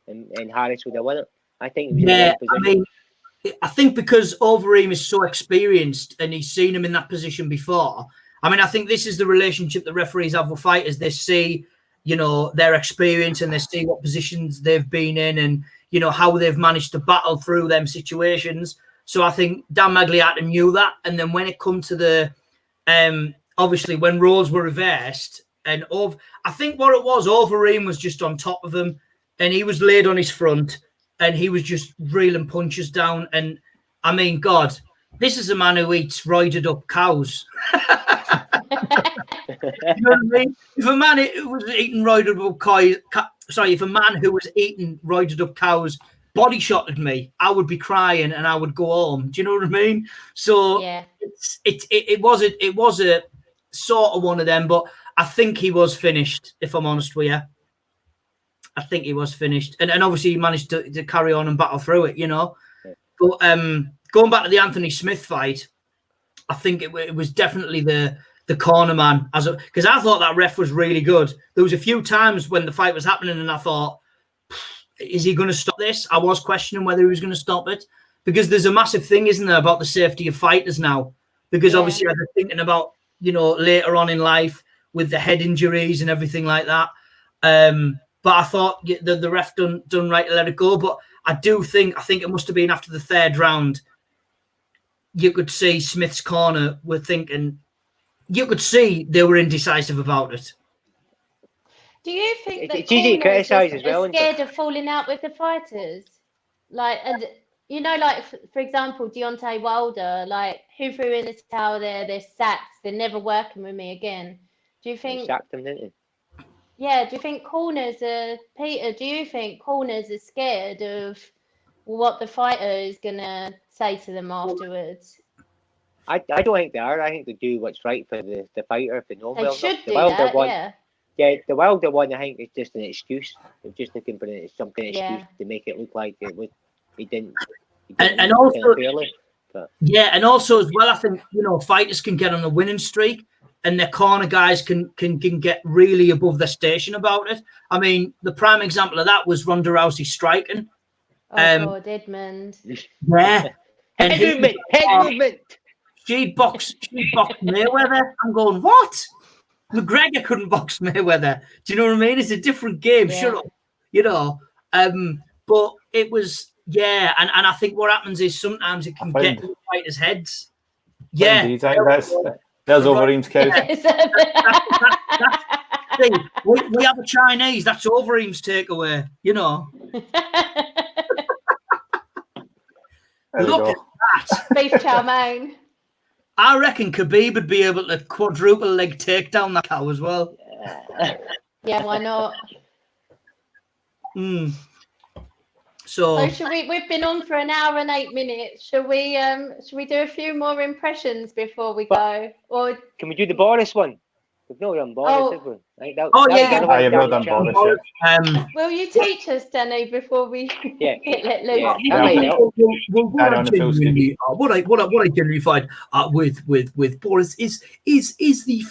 and Harris would have won it. I think he was in the wrong position. I think because Overeem is so experienced and he's seen him in that position before. I mean, I think this is the relationship that referees have with fighters. They see, their experience and they see what positions they've been in and, how they've managed to battle through them situations. So I think Dan Magliata knew that. And then when it come to the, obviously when roles were reversed and I think what it was, Overeem was just on top of him and he was laid on his front and he was just reeling punches down. And I mean, God, this is a man who eats roided up cows. You know what I mean? If a man who was eating roided up cows body shotted me, I would be crying and I would go home. Do you know what I mean? So yeah. it was a sort of one of them, but I think he was finished, if I'm honest with you. I think he was finished. And obviously he managed to carry on and battle through it, But going back to the Anthony Smith fight, I think it was definitely the corner man, because I thought that ref was really good. There was a few times when the fight was happening and I thought, is he going to stop this? I was questioning whether he was going to stop it, because there's a massive thing, isn't there, about the safety of fighters now? Because obviously I've been thinking about, later on in life with the head injuries and everything like that. But I thought the ref done right to let it go. But I think it must have been after the third round. You could see Smith's corner were thinking. You could see they were indecisive about it. Do you think that it's easy to criticise as well? Are scared of falling out with the fighters? Like, and like for example, Deontay Wilder, like who threw in the towel there? They're sacked. They're never working with me again. Do you think? They sacked him, didn't they? Yeah. Do you think corners are Peter? Do you think corners are scared of what the fighter is gonna say to them afterwards? I don't think they are. I think they do what's right for the fighter if they know They well. should The do Wilder that, one, yeah. the Wilder one, I think, is just an excuse. They're just looking for some kind of excuse to make it look like he didn't and also fairly, but. Yeah, and also as well, I think fighters can get on a winning streak, and their corner guys can get really above their station about it. I mean, the prime example of that was Ronda Rousey striking. God, Edmund. Yeah, and head movement. She'd box Mayweather. I'm going, what? McGregor couldn't box Mayweather. Do you know what I mean? It's a different game. Yeah. Shut up. But it was, and I think what happens is sometimes it can get in fighters' heads. Yeah. Indeed, there's Overeem's case. We have a Chinese. That's Overeem's takeaway. Look at that. Beef chow mein. I reckon Khabib would be able to quadruple leg take down that cow as well. Yeah, why not? So should we've been on for an hour and 8 minutes. Should we do a few more impressions before we go? Or can we do the Boris one? We've not done Boris, have we? I have not done Boris yet. Will you teach us, Danny, before we get let loose? What I generally find with Boris is the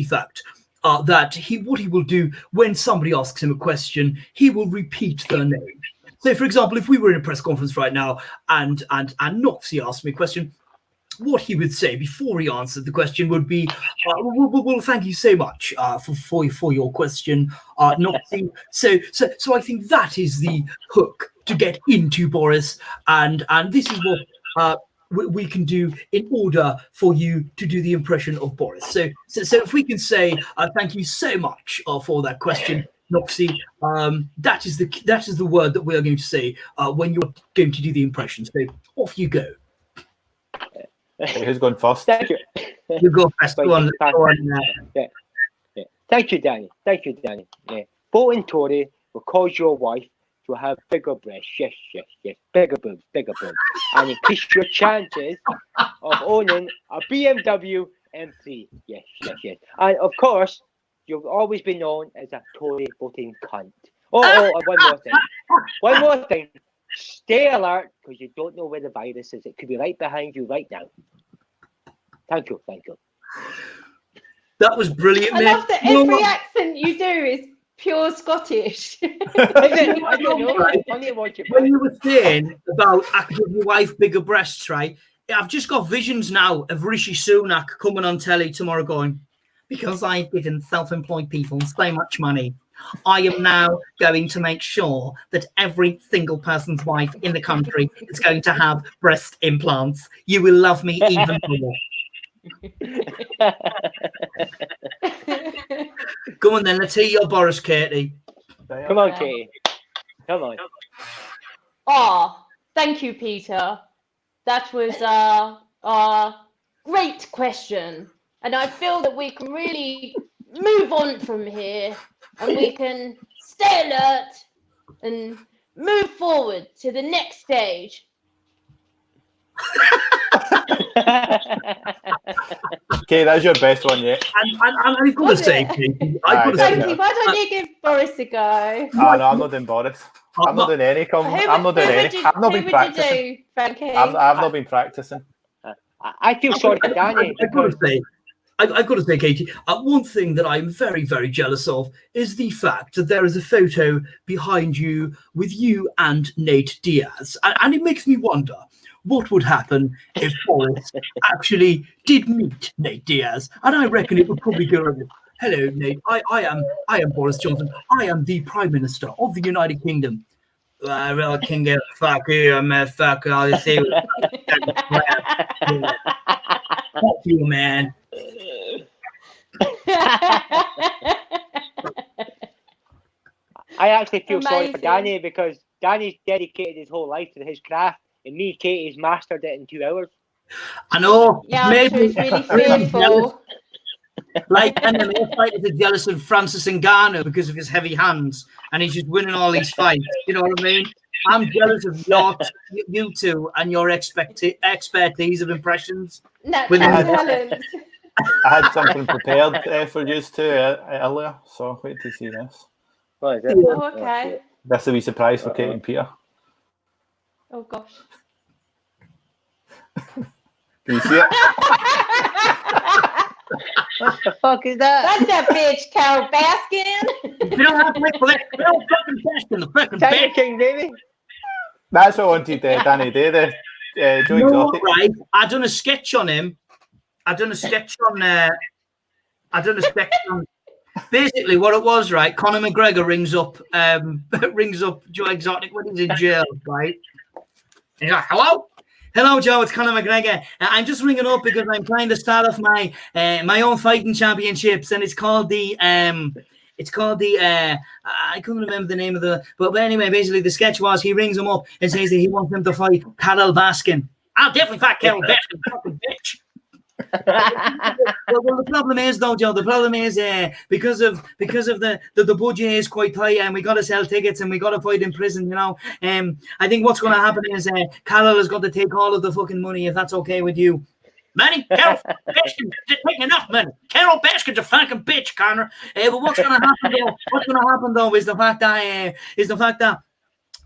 fact that what he will do when somebody asks him a question, he will repeat their name. So, for example, if we were in a press conference right now and Noxie asked me a question, what he would say before he answered the question would be, well, thank you so much for your question, Noxie. So I think that is the hook to get into Boris, and this is what we can do in order for you to do the impression of Boris. So if we can say thank you so much for that question, Noxie, that is the word that we are going to say when you're going to do the impression. So off you go. Who's going first? Thank you. You go first. Go on. Yeah. Thank you, Danny. Yeah. Bolton Tory will cause your wife to have bigger breasts. Yes. Bigger boobs. And increase your chances of owning a BMW M3. Yes. And of course, you've always been known as a Tory voting cunt. Oh, one more thing. Stay alert, because you don't know where the virus is. It could be right behind you right now. Thank you. That was brilliant, I mate. love that every accent you do is pure Scottish. I don't know. I need to watch it. When you were saying about give your wife bigger breasts, right? I've just got visions now of Rishi Sunak coming on telly tomorrow going, because I've given self-employed people so much money, I am now going to make sure that every single person's wife in the country is going to have breast implants. You will love me even more. Go on then, let's hear your Boris, Katie. Come on, Katie. Come on. Oh, thank you, Peter. That was a great question. And I feel that we can really move on from here and we can stay alert and move forward to the next stage. Okay, that's your best one yet. And I've got to say, Katie, Thank you. Why don't you give Boris a go? No, I'm not doing Boris. I'm not doing any. I'm not doing any. I've not been practicing. I've not been practicing. I feel sorry for Danny. I've got to say, Katie, one thing that I'm very, very jealous of is the fact that there is a photo behind you with you and Nate Diaz. And it makes me wonder what would happen if Boris actually did meet Nate Diaz. And I reckon it would probably go over, hello, Nate, I am Boris Johnson. I am the Prime Minister of the United Kingdom. I really can get fuck you, motherfucker. I'll just say fuck you, man. I actually feel sorry for Amazing. Danny, because Danny's dedicated his whole life to his craft, and me, Katie's mastered it in 2 hours. I know. Yeah, I'm sure he's really fearful. Like MMA fighters are jealous of Francis Ngannou because of his heavy hands, and he's just winning all these fights. You know what I mean? I'm jealous of you two and your expertise of impressions. Natural talent. I had something prepared for you two earlier, so wait to see this. What is it? Oh, okay. This will be a surprise for Kate and Peter. Oh, gosh. Can you see it? What the fuck is that? That's that bitch, Carol Baskin. You don't have to wait for that. You don't fucking Baskin, the fucking Tiger bitch. King, baby. That's what I wanted Danny to do. The Joe Exotic. Right. I done a sketch on him. I done a sketch on. Basically, what it was, right? Conor McGregor rings up Joe Exotic when he's in jail, right? And he's like, Hello, Joe. It's Conor McGregor. I'm just ringing up because I'm trying to start off my own fighting championships, and it's called the I couldn't remember the name of but anyway, basically the sketch was he rings him up and says that he wants him to fight Carol Baskin. I'll definitely fight Carol Baskin, fucking bitch. well, the problem is though, Joe. The problem is because of the budget is quite tight, and we got to sell tickets and we got to fight in prison. You know, I think what's going to happen is Carol has got to take all of the fucking money, if that's okay with you. Manny, Carol Baskin, taking enough money. Carol Baskin's a fucking bitch, Connor. But what's going to happen though? What's going to happen though is the fact that.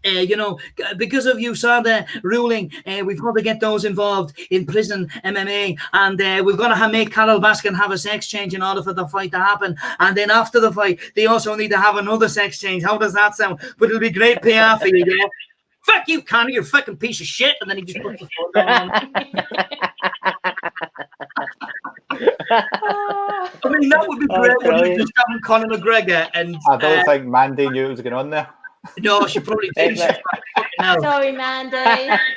You know, because of USADA ruling, we've got to get those involved in prison MMA, and we've got to make Carol Baskin have a sex change in order for the fight to happen. And then after the fight, they also need to have another sex change. How does that sound? But it'll be great PR for you, yeah? Fuck you, Connor, you're a fucking piece of shit. And then he just puts the phone down. I mean, that would be great when you just having Conor McGregor and... I don't think Mandy knew it was going on there. No, she probably didn't. Sorry, Mandy.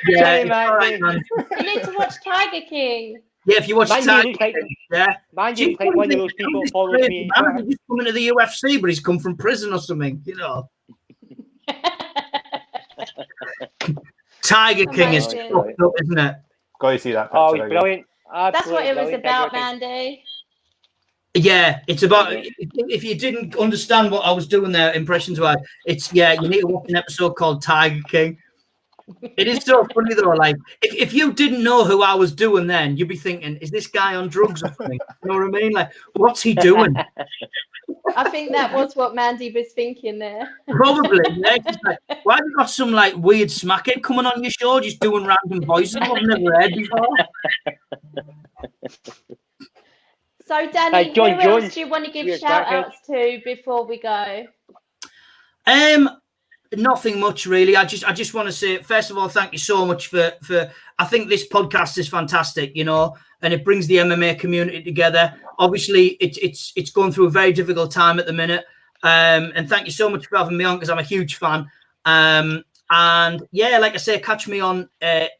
Yeah, Mandy. right, man. You need to watch Tiger King. Yeah, if you watch Tiger King, yeah. Mandy's like one of those people who follows me. He's just coming to the UFC, but he's come from prison or something, you know. Tiger King is fucked up, isn't it? Got to see that picture. Oh, he's brilliant. That's what it was about, Mandy. Yeah, it's about, if you didn't understand what I was doing there, impressions wise, you need to watch an episode called Tiger King. It is so funny though. Like, if you didn't know who I was doing then, you'd be thinking, "Is this guy on drugs or something?" You know what I mean? Like, what's he doing? I think that was what Mandy was thinking there. Probably. Yeah. Like, why have you got some like weird smackhead coming on your show, just doing random voices I've never heard before? So, Danny, John who Jones, else do you want to give weird shout-outs to before we go? Nothing much really. I just want to say, first of all, thank you so much for I think this podcast is fantastic, you know, and it brings the MMA community together. Obviously, it's going through a very difficult time at the minute. And thank you so much for having me on, because I'm a huge fan. And yeah, like I say, catch me on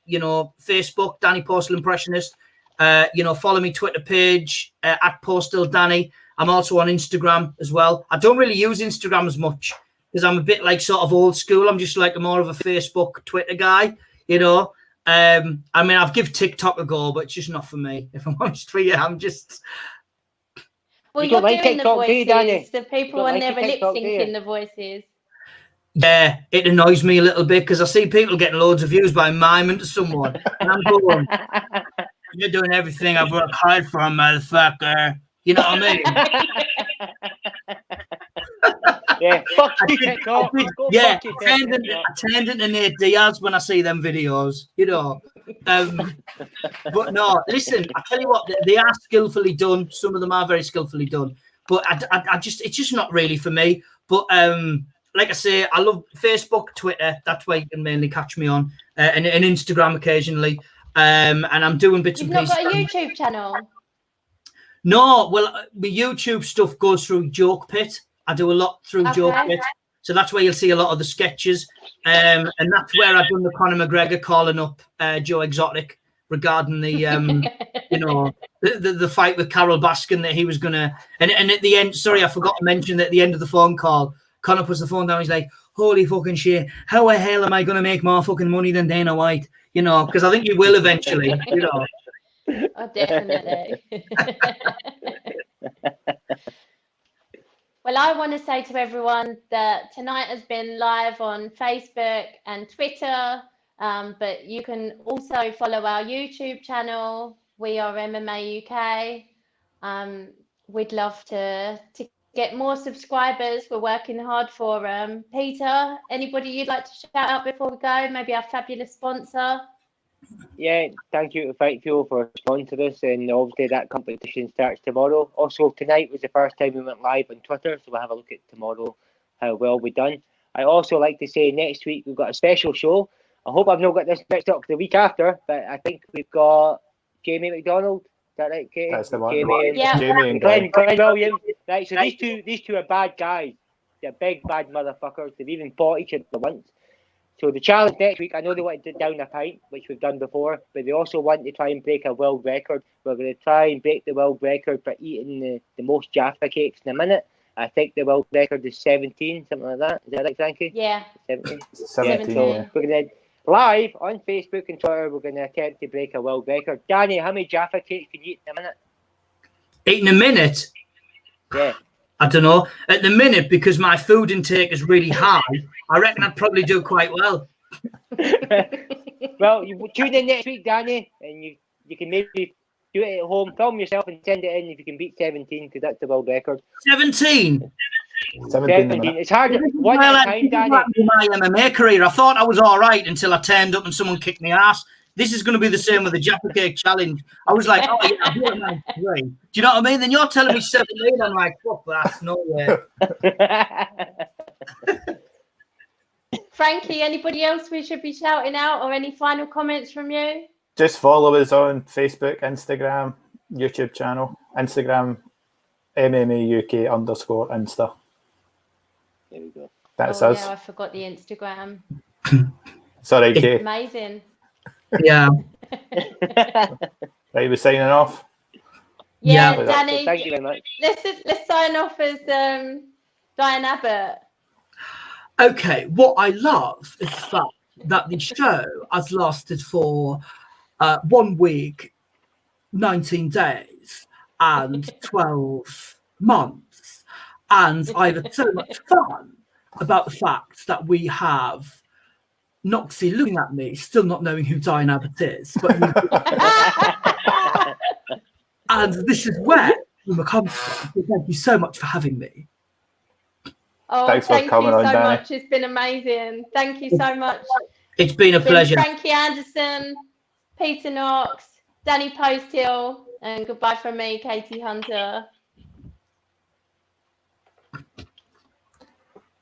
you know, Facebook, Danny Posthill Impressionist. You know, follow me Twitter page at Posthill Danny. I'm also on Instagram as well. I don't really use Instagram as much, because I'm a bit like sort of old school. I'm just like more of a Facebook, Twitter guy, you know. I mean, I've give TikTok a go, but it's just not for me. If I'm honest with you, I'm just. Well, You you're don't like doing TikTok, the do you, Danny? voices. The people don't are like never lip TikTok, do you? syncing the voices. Yeah, it annoys me a little bit, because I see people getting loads of views by miming to someone, and I'm going, "You're doing everything I've worked hard for, motherfucker." You know what I mean? Yeah, fuck you, TikTok. Go Yeah, fuck you, I TikTok. turned into Nate Diaz when I see them videos, you know. But no, listen, I tell you what, they are skillfully done. Some of them are very skillfully done, but I just, it's just not really for me. But like I say, I love Facebook, Twitter. That's where you can mainly catch me on, and Instagram occasionally. And I'm doing bits You've and not pieces. got a YouTube channel? No, well, my YouTube stuff goes through Joke Pit. I do a lot through Joke Pit. So that's where you'll see a lot of the sketches. And that's where I've done the Conor McGregor calling up Joe Exotic regarding the, you know, the fight with Carol Baskin that he was going to. And at the end, sorry, I forgot to mention that at the end of the phone call, Conor puts the phone down. He's like, "Holy fucking shit. How the hell am I going to make more fucking money than Dana White?" You know, because I think you will eventually, you know. Oh, definitely. Well, I want to say to everyone that tonight has been live on Facebook and Twitter, but you can also follow our YouTube channel. We are MMA UK. We'd love to get more subscribers. We're working hard for them. Peter, anybody you'd like to shout out before we go? Maybe our fabulous sponsor? Yeah, thank you to Fight Fuel for sponsoring us, and obviously that competition starts tomorrow. Also, tonight was the first time we went live on Twitter, so we'll have a look at tomorrow, how well we've done. I also like to say next week we've got a special show. I hope I've not got this mixed up for the week after, but I think we've got Jamie McDonald. Is that right, Katie? That's the one. Jamie and, Yeah. Jamie and Glenn Williams. Right, so these two are bad guys. They're big bad motherfuckers. They've even fought each other once. So the challenge next week, I know they want to down a pint, which we've done before, but they also want to try and break a world record. We're going to try and break the world record for eating the most Jaffa cakes in a minute. I think the world record is 17, something like that. Is that right, Frankie? Yeah. 17. 17, so yeah. we're going to, live on Facebook and Twitter, we're going to attempt to break a world record. Danny, how many Jaffa cakes can you eat in a minute? 8 in a minute? Yeah. I don't know. At the minute, because my food intake is really high, I reckon I'd probably do quite well. Well, you tune in next week, Danny, and you can maybe do it at home, film yourself and send it in if you can beat 17, because that's the world record. 17? 17. It's hard. One at a time, Danny. My MMA career. I thought I was all right until I turned up and someone kicked me ass. This is going to be the same with the Jaffa Cake Challenge. I was like, oh, yeah, I'm doing that. Do you know what I mean? Then you're telling me 17. I'm like, fuck that. No way. Frankie, anybody else we should be shouting out, or any final comments from you? Just follow us on Facebook, Instagram, YouTube channel. Instagram, MMA UK _Insta. There we go. That's us. us. Yeah, I forgot the Instagram. Sorry, Kate. Amazing. Yeah. Right, we're signing off. Yeah, Yeah. Danny. Thank you very much. Let's sign off as Diane Abbott. Okay, what I love is the fact that the show has lasted for 1 week, 19 days, and 12 months. And I've had so much fun about the fact that we have Noxie looking at me, still not knowing who Diane Abbott is. But and this is where Uma comes from. So thank you so much for having me. Oh, Thanks for thank you coming so on, Danny. much. It's been amazing. Thank you so much. It's been a pleasure. Frankie Anderson, Peter Knox, Danny Posthill, and goodbye from me, Katie Hunter.